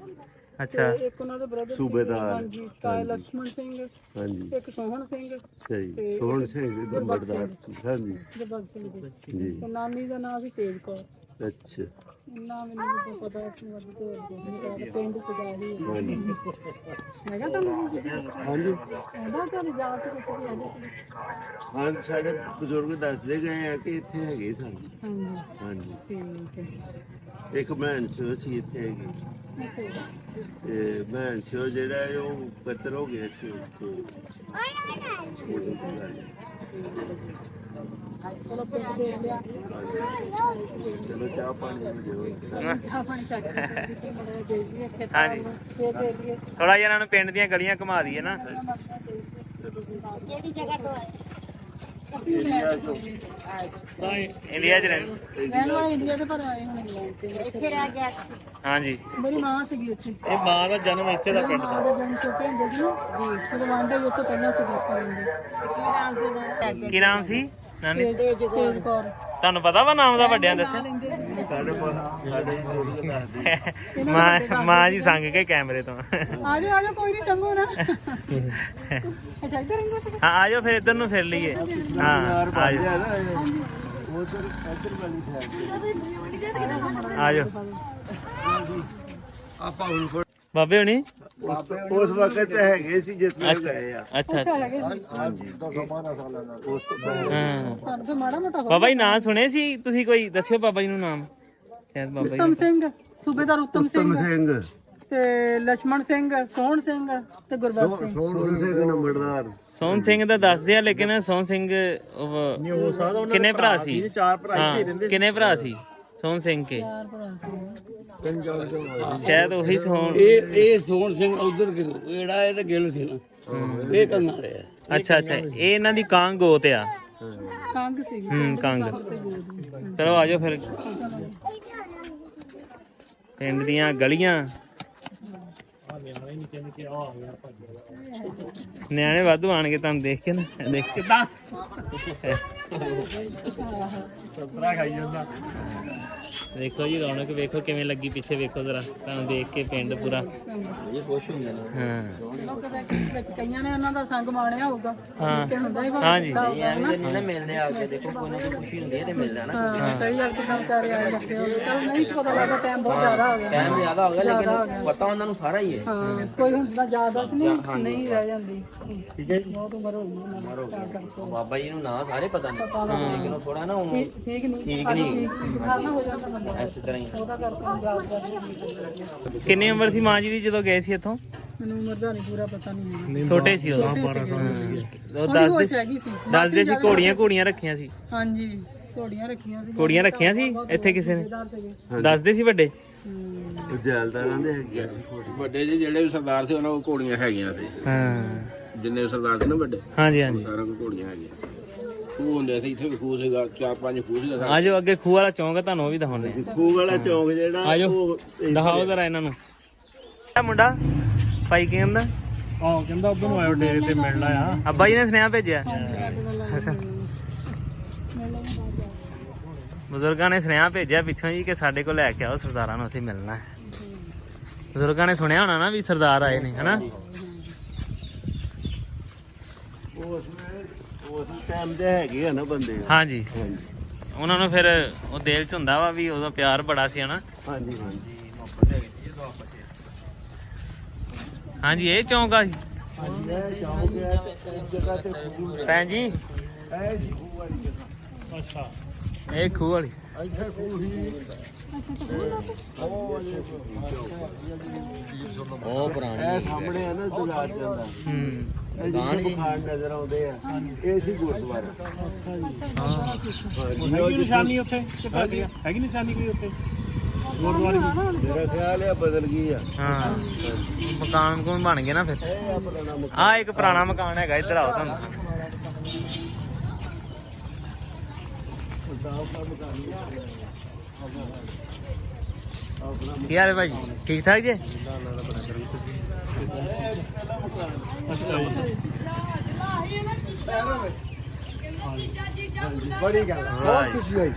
Speaker 2: ਅੱਛਾ,
Speaker 4: ਇੱਕ ਉਹਨਾਂ ਦੇ ਬ੍ਰਦਰ
Speaker 6: ਸੂਬੇਦਾਰ।
Speaker 4: ਹਾਂਜੀ, ਤਾਇਆ ਲక్ష్మణ ਸਿੰਘ,
Speaker 6: ਹਾਂਜੀ,
Speaker 4: ਇੱਕ ਸੋਹਣ ਸਿੰਘ,
Speaker 6: ਸਹੀ, ਸੋਹਣ ਸਿੰਘ ਨੰਬਰਦਾਰ ਸੀ। ਹਾਂਜੀ
Speaker 4: ਗੁਰਬਖਸ਼ ਸਿੰਘ ਜੀ।
Speaker 6: ਜੀ,
Speaker 4: ਤੇ ਨਾਨੀ ਦਾ ਨਾਮ ਸੀ ਤੇਜ ਕੌਰ।
Speaker 6: ਅੱਛਾ,
Speaker 4: ਇੰਨਾ ਮੈਨੂੰ ਨਹੀਂ ਪਤਾ ਕਿ ਵੱਧ ਤੋਂ ਵੱਧ ਪਿੰਡ ਸਦਾ ਹੀ
Speaker 6: ਹਾਂਜੀ
Speaker 4: ਹੈਗਾ ਤੁਹਾਨੂੰ ਕੁਝ?
Speaker 6: ਹਾਂਜੀ
Speaker 4: ਆਉਂਦਾ ਤੁਹਾਨੂੰ ਯਾਦ ਤੇ ਕੁਝ ਵੀ ਆਉਂਦਾ?
Speaker 6: ਹਾਂ, ਸਾਡੇ ਬਜ਼ੁਰਗ ਦੱਸਦੇ ਗਏ ਆ ਕਿ ਇੱਥੇ ਹੈਗੇ ਸਨ।
Speaker 4: ਹਾਂਜੀ,
Speaker 6: ਹਾਂਜੀ,
Speaker 4: ਠੀਕ ਹੈ।
Speaker 6: ਇੱਕ ਭੈਣ ਚੋ ਸੀ ਇੱਥੇ ਹੈਗੀ,
Speaker 4: ਅੱਛਾ ਜੀ।
Speaker 6: ਤੇ ਭੈਣ ਚੋ ਜਿਹੜਾ ਹੈ ਉਹ ਕਤਲ ਹੋ ਗਿਆ ਸੀ।
Speaker 4: ਚਲੋ ਪਿੰਡ ਦੇਖ ਲਿਆ,
Speaker 6: ਚਲੋ ਚਾਹ ਪਾਣੀ ਦਿਓ।
Speaker 4: ਚਾਹ ਪਾਣੀ ਛੱਕ ਕੇ ਮੜੇ ਦੇ ਦਈਏ ਖੇਤਾਂ
Speaker 2: ਹਾਂਜੀ।
Speaker 4: ਨੂੰ, ਫੇਰ ਦੇ ਦਈਏ।
Speaker 2: ਥੋੜਾ ਜਿਹਾ ਇਹਨਾਂ ਨੂੰ ਪਿੰਡ ਦੀਆਂ ਗਲੀਆਂ ਘੁਮਾ ਦਈਏ ਨਾ।
Speaker 4: ਕਿਹੜੀ ਜਗ੍ਹਾ ਤੋਂ ਆਏ?
Speaker 2: ਇੰਡੀਆ 'ਚ ਰਹਿੰਦੇ।
Speaker 4: ਰਹਿਣ ਵਾਲੇ ਇੰਡੀਆ ਦੇ ਪਰ ਆਏ ਹੁਣ ਇੰਗਲੈਂਡ ਤੇ। ਇੱਥੇ ਰਹਿ ਗਿਆ।
Speaker 2: ਹਾਂਜੀ,
Speaker 4: ਮੇਰੀ ਮਾਂ ਸੀਗੀ ਇੱਥੇ।
Speaker 2: ਇਹ ਮਾਂ ਦਾ ਜਨਮ ਇੱਥੇ ਦਾ ਪਿੰਡ
Speaker 4: ਮਾਂ ਦਾ ਜਨਮ ਛੋਟੇ ਹੁੰਦੇ ਸੀ ਨਾ ਜੀ, ਜਦੋਂ ਵਾਂਡੇ ਉਹ ਤੋਂ ਪਹਿਲਾਂ ਸੀ ਇੱਥੇ ਰਹਿੰਦੇ।
Speaker 2: ਕੀ ਨਾਮ ਸੀ ਨਾਨੀ?
Speaker 4: ਤੇਜ ਕੌਰ।
Speaker 2: ਤੁਹਾਨੂੰ ਪਤਾ ਵਾ ਨਾਮ ਦਾ ਵੱਡਿਆਂ ਦੱਸਿਆ?
Speaker 4: ਲੈਂਦੇ ਸੀ।
Speaker 6: ਸਾਡੇ ਬਜ਼ੁਰਗ ਦੱਸਦੇ।
Speaker 2: ਮਾਂ ਜੀ ਸੰਗ ਕੇ ਕੈਮਰੇ ਤੋਂ।
Speaker 4: ਆਜੋ ਆਜੋ, ਕੋਈ ਨਹੀਂ ਸੰਗੋ ਨਾ। ਅੱਛਾ, ਇੱਧਰ ਰਹਿੰਦੇ ਸੀ।
Speaker 2: ਹਾਂ ਆਜੋ ਫਿਰ ਇੱਧਰ ਨੂੰ ਫਿਰ ਲਈਏ। ਹਾਂ ਆਜੋ
Speaker 6: ਉਧਰ ਵਾਲੀ ਸਾਈਡ
Speaker 2: ਆਜੋ। ਬਾਬੇ ਹੁਣੀ
Speaker 7: ਉਸ ਵਕਤ ਹੈਗੇ ਸੀ ਜਿਸ ਵੇਲੇ ਗਏ ਆ।
Speaker 2: ਅੱਛਾ ਅੱਛਾ
Speaker 4: ਹੈਗੇ ਸੀ
Speaker 7: ਹਾਂਜੀ
Speaker 2: ਹਾਂ
Speaker 4: ਸਾਨੂੰ ਤਾਂ ਮਾੜਾ ਮੋਟਾ
Speaker 2: ਬਾਬਾ ਜੀ ਨਾਂ ਸੁਣੇ ਸੀ ਤੁਸੀਂ? ਕੋਈ ਦੱਸਿਓ ਬਾਬਾ ਜੀ ਨੂੰ ਨਾਮ। ਸ਼ਾਇਦ ਬਾਬਾ ਜੀ
Speaker 4: ਉੱਤਮ ਸਿੰਘ, ਸੂਬੇਦਾਰ ਉੱਤਮ ਸਿੰਘ
Speaker 7: ਸਿੰਘ
Speaker 4: ਤੇ ਲక్ష్మణ ਸਿੰਘ, ਸੋਹਣ ਸਿੰਘ ਤੇ ਗੁਰਬਖਸ਼ ਸਿੰਘ।
Speaker 7: ਸੋਹਣ ਸਿੰਘ ਨੰਬਰਦਾਰ
Speaker 2: ਸੋਹਣ ਸਿੰਘ ਦਾ ਦੱਸਦੇ ਆ, ਲੇਕਿਨ ਸੋਹਣ ਸਿੰਘ ਕਿੰਨੇ ਭਰਾ ਸੀ? 4 ਭਰਾ ਕਿੰਨੇ ਭਰਾ ਸੀ ਸੋਹਣ ਸਿੰਘ ਕੇ?
Speaker 4: 4 ਭਰਾ ਸੀ।
Speaker 2: ਸ਼ਾਇਦ ਉਹੀ ਸੋਹਣ।
Speaker 9: ਇਹ ਸੋਹਣ ਸਿੰਘ ਉਧਰ ਜਿਹੜਾ ਇਹ ਤਾਂ ਗਿੱਲ ਸੀ ਨਾ, ਇਹ ਕਰਨ ਵਾਲੇ ਆ।
Speaker 2: ਅੱਛਾ ਅੱਛਾ, ਇਹ ਇਹਨਾਂ ਦੀ ਕਾਂਗ ਗੋਤ ਆ।
Speaker 4: ਕੰਗ ਸੀ।
Speaker 2: ਕਾਂਗ। ਚਲੋ ਆਜੋ ਫਿਰ। ਪਿੰਡ ਦੀਆਂ ਗਲੀਆਂ ਨਿਆਣੇ ਵਾਧੂ ਆਣਗੇ ਤੁਹਾਨੂੰ ਦੇਖ ਕੇ ਨਾ। ਦੇਖ ਕਿਦਾਂ
Speaker 1: ਸੰਤਰਾ ਖਾਈ ਜਾਂਦਾ।
Speaker 2: ਦੇਖੋ ਜੀ ਰੌਣਕ ਵੇਖੋ ਕਿਵੇਂ ਲੱਗੀ ਪਿੱਛੇ, ਵੇਖੋ ਜ਼ਰਾ ਤੁਹਾਨੂੰ ਦੇਖ ਕੇ ਪਿੰਡ ਪੂਰਾ ਇਹ ਖੁਸ਼ ਹੁੰਦਾ ਨੇ। ਹਾਂ
Speaker 4: ਲੋਕਾਂ ਦੇ ਵਿੱਚ ਕਈਆਂ ਨੇ ਉਹਨਾਂ ਦਾ ਸੰਗ ਮਾਣਿਆ ਹੋਊਗਾ।
Speaker 2: ਹਾਂ
Speaker 4: ਤੇ ਹੁੰਦਾ ਹੀ
Speaker 2: ਹਾਂਜੀ
Speaker 5: ਨਾ ਮਿਲਦੇ ਆ ਕੇ ਦੇਖੋ ਕੋਈ ਨਾ ਕੋਈ ਖੁਸ਼ੀ ਹੁੰਦੀ ਹੈ ਤੇ ਮਿਲਦਾ ਨਾ।
Speaker 4: ਹਾਂ ਸਹੀ ਗੱਲ ਕਿਦਾਂ ਵਿਚਾਰੇ ਆਏ ਬੱਚੇ ਹੋਏ। ਚਲ ਨਹੀਂ ਪਤਾ ਲੱਗਦਾ, ਟਾਈਮ ਬਹੁਤ ਜ਼ਿਆਦਾ ਹੋ ਗਿਆ।
Speaker 5: ਟਾਈਮ ਜ਼ਿਆਦਾ ਹੋ ਗਿਆ ਲੇਕਿਨ ਪਤਾ ਉਹਨਾਂ ਨੂੰ ਸਾਰਾ ਹੀ ਹੈ।
Speaker 4: ਹਾਂ ਕੋਈ ਹੁੰਦਾ ਯਾਦ ਨਹੀਂ ਰਹਿ ਜਾਂਦੀ। ਠੀਕ ਹੈ, ਬਹੁਤ ਉਮਰ ਹੋ ਗਈ ਉਹਨਾਂ ਦੀ।
Speaker 5: ਬਾਬਾ ਜੀ ਨੂੰ ਨਾਂ ਸਾਰੇ ਪਤਾ ਨਹੀਂ ਲੇਕਿਨ ਉਹ ਥੋੜਾ ਨਾ ਉਹਨੂੰ
Speaker 4: ਠੀਕ ਨਹੀਂ
Speaker 5: ਠੀਕ ਨਹੀਂ
Speaker 4: ਖਾਣਾ ਹੋ ਜਾਂਦਾ ਬੰਦਾ
Speaker 5: ਇਸੇ ਤਰ੍ਹਾਂ ਹੀ।
Speaker 4: ਉਹਦਾ ਕਰਕੇ ਯਾਦ ਕਰਦੇ।
Speaker 2: ਕਿੰਨੀ ਉਮਰ ਸੀ ਮਾਂ ਜੀ ਦੀ ਜਦੋਂ ਗਏ ਸੀ ਇੱਥੋਂ?
Speaker 4: ਮੈਨੂੰ ਉਮਰ ਦਾ ਨਹੀਂ ਪੂਰਾ ਪਤਾ ਨਹੀਂ।
Speaker 2: ਛੋਟੇ ਸੀ ਉਦੋਂ। ਉਹ ਦੱਸਦੇ ਸੀ ਘੋੜੀਆਂ ਰੱਖੀਆਂ ਸੀ।
Speaker 4: ਹਾਂਜੀ ਘੋੜੀਆਂ ਰੱਖੀਆਂ ਸੀ।
Speaker 2: ਘੋੜੀਆਂ ਰੱਖੀਆਂ ਸੀ ਇੱਥੇ ਕਿਸੇ ਨੇ ਦੱਸਦੇ ਸੀ ਵੱਡੇ।
Speaker 7: ਜੈਲਦਾਰਾਂ ਦੇ ਹੈਗੇ ਵੱਡੇ ਜੀ ਜਿਹੜੇ ਸਰਦਾਰ ਸੀ ਉਹਨਾਂ ਕੋਲ ਘੋੜੀਆਂ ਹੈਗੀਆਂ ਸੀ।
Speaker 2: ਹਾਂ
Speaker 7: ਜਿੰਨੇ ਸਰਦਾਰ ਸੀ ਨਾ ਵੱਡੇ,
Speaker 2: ਹਾਂਜੀ ਹਾਂਜੀ
Speaker 7: ਸਾਰਿਆਂ ਕੋਲ ਘੋੜੀਆਂ ਹੈਗੀਆਂ। ਖੂਹ ਹੁੰਦੇ ਸੀ, ਇੱਥੇ ਵੀ ਖੂਹ ਸੀਗਾ, 4-5 ਖੂਹ ਸੀਗਾ।
Speaker 2: ਆਜੋ ਅੱਗੇ ਖੂਹ ਵਾਲਾ ਚੌਂਕ ਆ, ਤੁਹਾਨੂੰ ਉਹ ਵੀ ਦਿਖਾਉਂਦੇ
Speaker 7: ਖੂਹ ਵਾਲਾ ਚੌਂਕ ਜਿਹੜਾ
Speaker 2: ਆਜੋ
Speaker 7: ਉਹ
Speaker 2: ਦਿਖਾਓ ਜ਼ਰਾ ਇਹਨਾਂ ਨੂੰ। ਇਹ ਮੁੰਡਾ ਭਾਈ ਕੀ ਕਹਿੰਦਾ?
Speaker 1: ਆਹ ਕਹਿੰਦਾ ਉਧਰ ਨੂੰ ਆਇਓ ਡੇਰੇ ਤੇ ਮਿਲਣਾ ਆ।
Speaker 2: ਅੱਬਾ ਜੀ ਨੇ ਸੁਨੇਹਾ ਭੇਜਿਆ। ਅੱਛਾ ਬਜ਼ੁਰਗਾਂ ਨੇ ਸੁਨੇਹਾ ਭੇਜਿਆ ਪਿੱਛੋਂ ਜੀ ਕਿ ਸਾਡੇ ਕੋਲ ਲੈ ਕੇ ਆਓ ਸਰਦਾਰਾਂ ਨੂੰ, ਅਸੀਂ ਮਿਲਣਾ ਹੈ। ਬਜ਼ੁਰਗਾਂ ਨੇ ਸੁਣਿਆ ਹੋਣਾ ਨਾ ਵੀ ਸਰਦਾਰ ਆਏ ਨੇ, ਹਨਾ?
Speaker 7: ਉਸ ਟਾਈਮ ਦੇ ਹੈਗੇ ਆ ਨਾ ਬੰਦੇ।
Speaker 2: ਹਾਂਜੀ ਉਹਨਾਂ ਨੂੰ ਫਿਰ ਉਹ ਦਿਲ ਚ ਹੁੰਦਾ ਵਾ ਵੀ ਉਦੋਂ ਪਿਆਰ ਬੜਾ ਸੀ, ਹਨਾ?
Speaker 7: ਹਾਂਜੀ ਹਾਂਜੀ
Speaker 2: ਹਾਂਜੀ ਇਹ ਚੌਂਕ ਆ ਜੀ ਭੈਣ ਜੀ।
Speaker 1: ਅੱਛਾ
Speaker 2: ਇਹ ਖੂਹ ਵਾਲੀ
Speaker 5: ਉਹ ਪੁਰਾਣੀ
Speaker 7: ਇਹ ਸਾਹਮਣੇ ਆ ਨਾ ਦੁਲਾਰ ਜਾਂਦਾ।
Speaker 2: ਹੂੰ
Speaker 7: ਬੁਖਾਰ ਨਜ਼ਰ ਆਉਂਦੇ ਆ, ਇਹ ਸੀ ਗੁਰਦੁਆਰਾ।
Speaker 1: ਹੈਗੀ ਨਿਸ਼ਾਨੀ ਉੱਥੇ ਕਿ ਤੁਹਾਡੀ ਹੈਗੀ ਨਿਸ਼ਾਨੀ ਕੋਈ ਉੱਥੇ ਗੁਰਦੁਆਰੇ ਦੀ?
Speaker 7: ਮੇਰਾ ਖਿਆਲ ਹੈ ਬਦਲ ਗਈ ਆ।
Speaker 2: ਹਾਂ ਮਕਾਨ ਕੋਲ ਬਣ ਗਏ ਨਾ ਫਿਰ। ਆ ਇੱਕ ਪੁਰਾਣਾ ਮਕਾਨ ਹੈਗਾ, ਇੱਧਰ ਆਓ ਤੁਹਾਨੂੰ। ਕੀ ਹਾਲ ਹੈ ਭਾਈ? ਠੀਕ ਠਾਕ ਜੀ?
Speaker 3: ਬੜੀ ਗੱਲ ਹੈ, ਬਹੁਤ ਖੁਸ਼ੀ ਹੋਈ।
Speaker 7: ਇਹ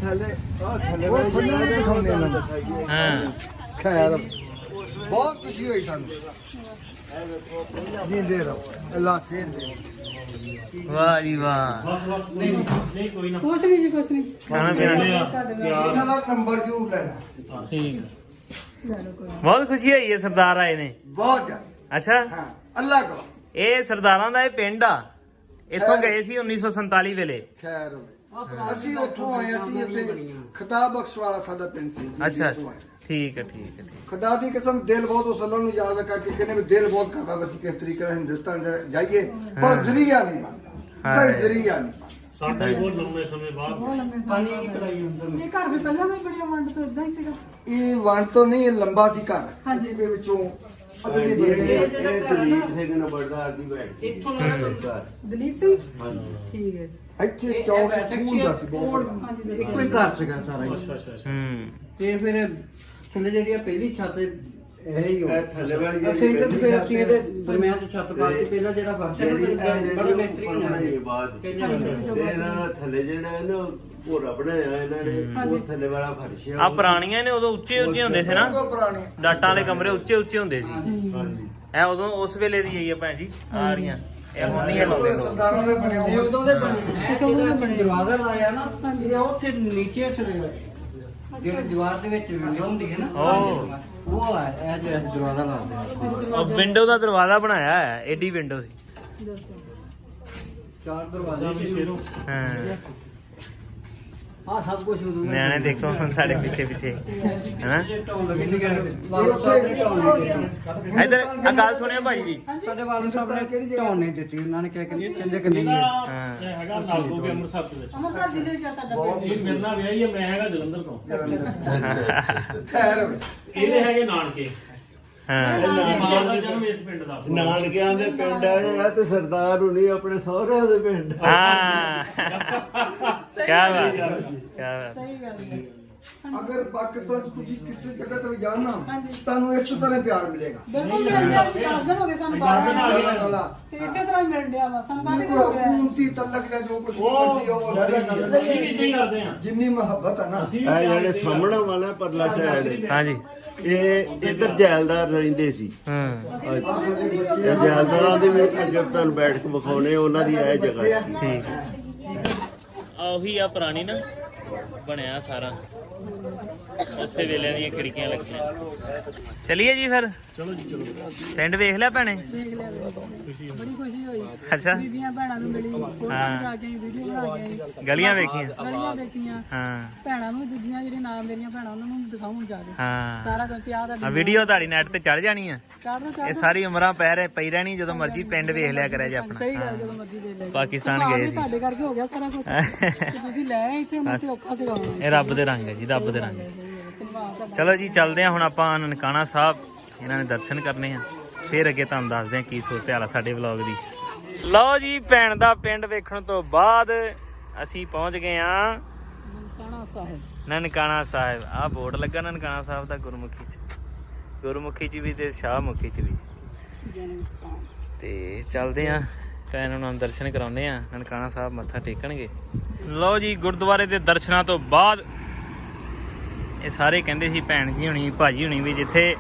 Speaker 7: ਥੱਲੇ
Speaker 3: ਉਹ ਥੱਲੇ ਵੀ ਦਿਖਾਉਂਦੇ ਇਹਨਾਂ ਨੂੰ।
Speaker 2: ਹਾਂ
Speaker 3: ਖੈਰ ਬਹੁਤ ਖੁਸ਼ੀ ਹੋਈ ਸਾਨੂੰ। ਜਿੰਦੇ ਰਹੋ, ਅੱਲਾ ਖੈਰ ਦੇ।
Speaker 2: ਵਾਹ ਜੀ ਵਾਹ।
Speaker 1: ਨਹੀਂ ਕੋਈ ਨਾ।
Speaker 4: ਕੁਛ ਨਹੀਂ ਜੀ, ਕੁਛ ਨਹੀਂ।
Speaker 2: ਖਾਣਾ ਪੀਣਾ
Speaker 3: ਇਹਨਾਂ ਦਾ ਨੰਬਰ ਜ਼ਰੂਰ ਲੈਣਾ।
Speaker 2: ਠੀਕ। ਬਹੁਤ ਖੁਸ਼ੀ ਹੋਈ ਹੈ ਸਰਦਾਰ ਆਏ ਨੇ।
Speaker 3: ਬਹੁਤ ਜ਼ਿਆਦਾ।
Speaker 2: ਅੱਛਾ
Speaker 3: ਹਾਂ ਅੱਲਾ ਕੋ
Speaker 2: ਇਹ ਸਰਦਾਰਾਂ ਦਾ ਇਹ ਪਿੰਡ ਆ, ਇੱਥੋਂ ਗਏ ਸੀ 1947 ਵੇਲੇ।
Speaker 3: ਖੈਰ ਹੋਵੇ। ਅਸੀਂ ਉੱਥੋਂ ਆਏ, ਅਸੀਂ ਇੱਥੇ ਖਤਾਬ ਬਖਸ਼ ਵਾਲਾ ਸਾਡਾ ਪਿੰਡ ਸੀ।
Speaker 2: ਅੱਛਾ ਠੀਕ ਹੈ ਠੀਕ ਹੈ।
Speaker 3: ਖੁਦਾ ਦੀ ਕਸਮ ਦਿਲ ਬਹੁਤ ਉਸ ਅੱਲਾ ਨੂੰ ਯਾਦ ਕਰਕੇ ਕਹਿੰਦੇ ਵੀ ਦਿਲ ਬਹੁਤ ਕਰਦਾ ਵੀ ਅਸੀਂ ਕਿਸ ਤਰੀਕੇ ਨਾਲ ਹਿੰਦੁਸਤਾਨ ਜਾਈਏ, ਪਰ ਜ਼ਰੀਆ ਨਹੀਂ ਬਣਦਾ। ਕੋਈ ਜ਼ਰੀਆ ਨਹੀਂ ਬਣਦਾ।
Speaker 1: ਸਾਡਾ ਹੀ ਬਹੁਤ ਲੰਮੇ ਸਮੇਂ ਬਾਅਦ
Speaker 4: ਇਹ ਘਰ ਵੀ ਪਹਿਲਾਂ ਨਹੀਂ ਬੜੀਆਂ ਵੰਡ ਤੋਂ ਇਦਾਂ ਹੀ ਸੀਗਾ।
Speaker 3: ਇਹ ਵੰਡ ਤੋਂ ਨਹੀਂ, ਇਹ ਲੰਬਾ ਸੀ ਘਰ। ਹਾਂਜੀ ਦੇ ਵਿੱਚੋਂ ਅਗਲੀ ਬਣੀ
Speaker 7: ਇਹ ਦਲੀਪ ਸਿੰਘ ਨੰਬਰਦਾਰ ਦੀ ਬੈਠ
Speaker 5: ਇੱਥੋਂ
Speaker 4: ਦਲੀਪ ਸਿੰਘ ਠੀਕ ਹੈ।
Speaker 3: ਇੱਥੇ ਚੌਕ ਸਕੂਲ ਦਾ ਸੀ ਬਹੁਤ।
Speaker 4: ਹਾਂਜੀ
Speaker 5: ਇੱਕੋ ਹੀ ਘਰ ਸੀਗਾ ਸਾਰਾ ਹੀ।
Speaker 2: ਹੂੰ
Speaker 5: ਤੇ ਫਿਰ ਥੱਲੇ ਜਿਹੜੀ ਆ ਪਹਿਲੀ ਛੱਤ ਇਹ ਹੀ ਹੋ
Speaker 7: ਇਹ ਥੱਲੇ ਵਾਲੀ ਜਿਹੜੀ
Speaker 5: ਅਸੀਂ ਤੇ ਫਿਰ ਅਸੀਂ ਇਹਦੇ
Speaker 7: ਪਹਿਲੀ
Speaker 5: ਦਰਮਿਆਨ ਚ ਛੱਤ ਪਾ ਕੇ ਪਹਿਲਾਂ ਜਿਹੜਾ ਫਰਸ਼ ਹੈ ਬੜੇ ਮਿਸਤਰੀ ਨੇ
Speaker 7: ਬਾਅਦ
Speaker 5: ਕਹਿੰਦੇ
Speaker 7: ਤੇ ਇਹਨਾਂ ਦਾ ਥੱਲੇ ਜਿਹੜਾ ਹੈ ਨਾ ਭੋਰਾ ਬਣਾਇਆ ਇਹਨਾਂ ਨੇ, ਉਹ ਥੱਲੇ ਵਾਲਾ ਫਰਸ਼
Speaker 2: ਆ ਪੁਰਾਣੀਆਂ ਨੇ, ਉਦੋਂ ਉੱਚੇ ਉੱਚੇ ਹੁੰਦੇ ਸੀ ਨਾ,
Speaker 3: ਬਹੁਤ ਪੁਰਾਣੀ।
Speaker 2: ਡਾਟਾਂ ਵਾਲੇ ਕਮਰੇ ਉੱਚੇ ਉੱਚੇ ਹੁੰਦੇ ਸੀ। ਇਹ ਉਦੋਂ ਉਸ ਵੇਲੇ ਦੀ ਆਈ ਆ ਭੈਣ ਜੀ ਆ ਰਹੀਆਂ। ਇਹ ਹੁਣ ਨਹੀਂ ਲਾਉਂਦੇ ਲੋਕ।
Speaker 3: ਸਰਦਾਰਾਂ ਨੇ ਬਣਿਆ
Speaker 5: ਇਹ
Speaker 3: ਹੋਇਆ।
Speaker 5: ਉਦੋਂ ਦੇ ਬਣੇ ਕਿਸੇ ਨੂੰ ਦਰਵਾਜ਼ਾ ਲਾਇਆ ਨਾ, ਇਹ ਉੱਥੇ ਨੀਚੇ ਚਲੇ ਗਏ ਜਿਹੜੀ ਦੀਵਾਰ ਦੇ ਵਿੱਚ ਵਿੰਡੋ ਹੁੰਦੀ ਹੈ ਨਾ ਉਹ ਹੈ ਇਹ ਜਿਹੜਾ ਦਰਵਾਜ਼ਾ ਲਾਉਂਦੇ ਆ।
Speaker 2: ਉਹ ਵਿੰਡੋ ਦਾ ਦਰਵਾਜ਼ਾ ਬਣਾਇਆ ਹੈ, ਏਡੀ ਵਿੰਡੋ ਸੀ।
Speaker 5: 4 ਦਰਵਾਜ਼ੇ
Speaker 2: ਹਾਂ
Speaker 5: ਆ ਸਭ ਕੁਝ ਉਦੋਂ
Speaker 2: ਨਿਆਣੇ ਦੇਖੋ ਹੁਣ ਸਾਡੇ ਪਿੱਛੇ ਪਿੱਛੇ ਹੈਨਾ। ਇਧਰ ਆ ਗੱਲ ਸੁਣਿਓ ਭਾਈ ਜੀ।
Speaker 5: ਸਾਡੇ ਵਾਲਦ ਸਾਹਿਬ ਨੇ ਢਾਉਣ ਨਹੀਂ ਦਿੱਤੀ, ਉਹਨਾਂ ਨੇ ਕਹਿੰਦੇ ਕਿ ਨਹੀਂ ਹੈ।
Speaker 2: ਹਾਂ
Speaker 1: ਇਹ ਹੈਗਾ ਨਾਗੋ ਵੀ ਅੰਮ੍ਰਿਤਸਰ ਦੇ ਵਿੱਚ।
Speaker 4: ਅੰਮ੍ਰਿਤਸਰ ਜ਼ਿਲ੍ਹੇ 'ਚ ਆ ਸਾਡਾ
Speaker 1: ਇਹ ਮੇਰੇ ਨਾਲ ਵਿਆਹੀ ਹੈ, ਮੈਂ ਹੈਗਾ ਜਲੰਧਰ ਤੋਂ।
Speaker 3: ਖੈਰ ਹੋਵੇ।
Speaker 1: ਇਹਦੇ ਹੈਗੇ ਨਾਨਕੇ।
Speaker 2: ਹਾਂ
Speaker 1: ਮਾਂ ਦਾ ਜਨਮ ਇਸ ਪਿੰਡ ਦਾ।
Speaker 7: ਨਾਨਕਿਆਂ ਦੇ ਪਿੰਡ ਆਏ ਆ ਤੇ ਸਰਦਾਰ ਹੁਣੀ ਆਪਣੇ ਸਹੁਰਿਆਂ ਦੇ ਪਿੰਡ।
Speaker 2: ਹਾਂ ਕੀ ਬਾਤ ਕੀ ਬਾਤ।
Speaker 4: ਸਹੀ ਗੱਲ ਹੈ।
Speaker 3: ਅਗਰ ਪਾਕਿਸਤਾਨ 'ਚ ਤੁਸੀਂ ਕਿਸੇ ਜਗ੍ਹਾ ਤੇ ਵੀ ਜਾਣਾ ਤੁਹਾਨੂੰ ਇਸ ਤਰ੍ਹਾਂ ਪਿਆਰ ਮਿਲੇਗਾ।
Speaker 4: ਬਿਲਕੁਲ ਮਿਲ ਗਿਆ ਜੀ, 10 ਦਿਨ ਹੋ ਗਏ ਸਾਨੂੰ ਬਾਹਰ
Speaker 3: ਅੱਲਾਹ ਤਾਲਾ
Speaker 4: ਤੇ ਇਸੇ ਤਰ੍ਹਾਂ ਹੀ ਮਿਲ ਰਿਹਾ ਵਾ ਸਾਨੂੰ ਕਾਹਦੇ
Speaker 3: ਕੋਈ
Speaker 4: ਹੋ ਗਿਆ।
Speaker 3: ਹਕੂਮਤੀ ਤਲਕ ਜਾਂ ਜੋ ਕੁਝ ਮਰਜ਼ੀ ਉਹ ਲੈ ਲੈ ਗੱਲ
Speaker 1: ਅਸੀਂ ਵੀ ਇੱਦਾਂ ਹੀ ਕਰਦੇ ਹਾਂ।
Speaker 3: ਜਿੰਨੀ ਮੁਹੱਬਤ ਹੈ ਨਾ
Speaker 7: ਇਹ ਜਿਹੜੇ ਸਾਹਮਣੇ ਵਾਲਾ ਪਰਲਾ ਸ਼ਹਿਰ
Speaker 2: ਹਾਂਜੀ
Speaker 7: ਇਹ ਇੱਧਰ ਜੈਲਦਾਰ ਰਹਿੰਦੇ ਸੀ।
Speaker 2: ਹਾਂ
Speaker 7: ਇਹ ਜੈਲਦਾਰਾਂ ਦੇ ਵਿੱਚ ਅੱਗੇ ਤੁਹਾਨੂੰ ਬੈਠ ਕੇ ਵਿਖਾਉਣੇ ਉਹਨਾਂ ਦੀ ਇਹ ਜਗ੍ਹਾ ਸੀ।
Speaker 2: ਠੀਕ ਆ ਉਹੀ ਆ ਪੁਰਾਣੀ ਨਾ ਬਣਿਆ ਸਾਰਾ, ਉਸੇ ਵੇਲੇ ਦੀਆਂ ਖਿੜਕੀਆਂ ਲੱਗੀਆਂ। ਚਲਿਏ ਜੀ ਫਿਰ। ਚਲੋ ਜੀ ਚਲੋ। ਪਿੰਡ ਵੇਖ ਲਿਆ ਭੈਣੇ?
Speaker 4: ਦੇਖ ਲਿਆ ਬੜੀ ਖੁਸ਼ੀ ਹੋਈ।
Speaker 2: ਅੱਛਾ
Speaker 4: ਬੀਬੀਆਂ ਭੈਣਾਂ ਨੂੰ ਮਿਲੀ, ਫੋਟੋਆਂ ਜਾ ਕੇ ਵੀਡੀਓ ਬਣਾ ਕੇ
Speaker 2: ਗਲੀਆਂ ਵੇਖੀਆਂ?
Speaker 4: ਗਲੀਆਂ ਦੇਖੀਆਂ।
Speaker 2: ਹਾਂ
Speaker 4: ਭੈਣਾਂ ਨੂੰ ਦੂਜੀਆਂ ਜਿਹੜੇ ਨਾਮ ਮੇਰੀਆਂ ਭੈਣਾਂ ਉਹਨਾਂ ਨੂੰ ਦਿਖਾਉਣ ਜਾ ਕੇ
Speaker 2: ਹਾਂ
Speaker 4: ਸਾਰਾ ਕੁਝ ਪਿਆ ਦਾ
Speaker 2: ਆ ਵੀਡੀਓ ਤੁਹਾਡੀ ਨੈਟ ਤੇ ਚੜ ਜਾਣੀ ਆ।
Speaker 4: ਚੜ੍ਹ
Speaker 2: ਇਹ ਸਾਰੀ ਉਮਰਾਂ ਪਈ ਰਹਿਣੀ, ਜਦੋਂ ਮਰਜ਼ੀ ਪਿੰਡ ਵੇਖ ਲਿਆ ਕਰਿਆ ਜੇ ਆਪਣਾ।
Speaker 4: ਸਹੀ ਗੱਲ, ਜਦੋਂ ਮਰਜ਼ੀ ਦੇ ਲੈ।
Speaker 2: ਪਾਕਿਸਤਾਨ ਗਏ ਸੀ।
Speaker 4: ਤੁਹਾਡੇ ਕਰਕੇ ਹੋ ਗਿਆ ਸਾਰਾ ਕੁਝ ਤੇ ਤੁਸੀਂ ਲੈ ਆਏ ਇੱਥੇ, ਉਹਨਾਂ ਤੇ ਔਖਾ ਸੀਗਾ ਆਉਣਾ।
Speaker 2: ਇਹ ਰੱਬ ਦੇ ਰੰਗ ਹੈ ਜੀ, ਰੱਬ ਦੇ ਰੰਗ। ਚਲੋ ਜੀ ਚੱਲਦੇ ਆ ਹੁਣ ਆਪਾਂ ਨਨਕਾਣਾ ਸਾਹਿਬ, ਇਹਨਾਂ ਨੇ ਦਰਸ਼ਨ ਕਰਨੇ ਆ, ਫਿਰ ਅੱਗੇ ਤੁਹਾਨੂੰ ਦੱਸਦੇ ਆ ਕੀ ਸੂਰਤ ਹਾਲ ਆ ਸਾਡੇ ਵਲੌਗ ਦੀ। ਲਓ ਜੀ ਭੈਣ ਦਾ ਪਿੰਡ ਵੇਖਣ ਤੋਂ ਬਾਅਦ ਅਸੀਂ ਪਹੁੰਚ ਗਏ ਆ
Speaker 4: ਨਨਕਾਣਾ ਸਾਹਿਬ।
Speaker 2: ਨਨਕਾਣਾ ਸਾਹਿਬ। ਆਹ ਬੋਰਡ ਲੱਗਾ ਨਨਕਾਣਾ ਸਾਹਿਬ ਦਾ ਗੁਰਮੁਖੀ ਚ ਵੀ ਤੇ ਸ਼ਾਹਮੁਖੀ ਚ ਵੀ।
Speaker 4: ਜਨਮ ਸਥਾਨ
Speaker 2: ਤੇ ਚੱਲਦੇ ਆ ਭੈਣ ਨੂੰ ਦਰਸ਼ਨ ਕਰਾਉਂਦੇ ਆ, ਨਨਕਾਣਾ ਸਾਹਿਬ ਮੱਥਾ ਟੇਕਣਗੇ। ਲਓ ਜੀ ਗੁਰਦੁਆਰੇ ਦੇ ਦਰਸ਼ਨਾਂ ਤੋਂ ਬਾਅਦ ਇਹ ਸਾਰੇ ਕਹਿੰਦੇ ਸੀ ਭੈਣ ਜੀ ਹੁਣੀ ਭਾਜੀ ਹੁਣੀ ਵੀ ਜਿੱਥੇ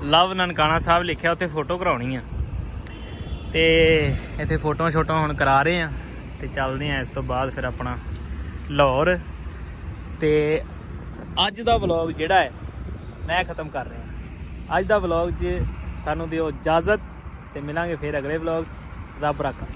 Speaker 2: ਲਵ ਨਨਕਾਣਾ ਸਾਹਿਬ ਲਿਖਿਆ ਉੱਥੇ ਫੋਟੋ ਕਰਾਉਣੀ ਆ, ਤੇ ਇੱਥੇ ਫੋਟੋਆਂ ਛੋਟੋਆਂ ਹੁਣ ਕਰਾ ਰਹੇ ਆ ਤੇ ਚੱਲਦੇ ਆ ਇਸ ਤੋਂ ਬਾਅਦ ਫਿਰ ਆਪਣਾ ਲਾਹੌਰ। ਤੇ ਅੱਜ ਦਾ ਵਲੌਗ ਜਿਹੜਾ ਹੈ ਮੈਂ ਖਤਮ ਕਰ ਰਿਹਾ। ਅੱਜ ਦਾ ਵਲੌਗ 'ਚ ਸਾਨੂੰ ਦਿਓ ਇਜਾਜ਼ਤ ਤੇ ਮਿਲਾਂਗੇ ਫਿਰ ਅਗਲੇ ਵਲੌਗ 'ਚ। ਰੱਬ ਰਾਖਾ।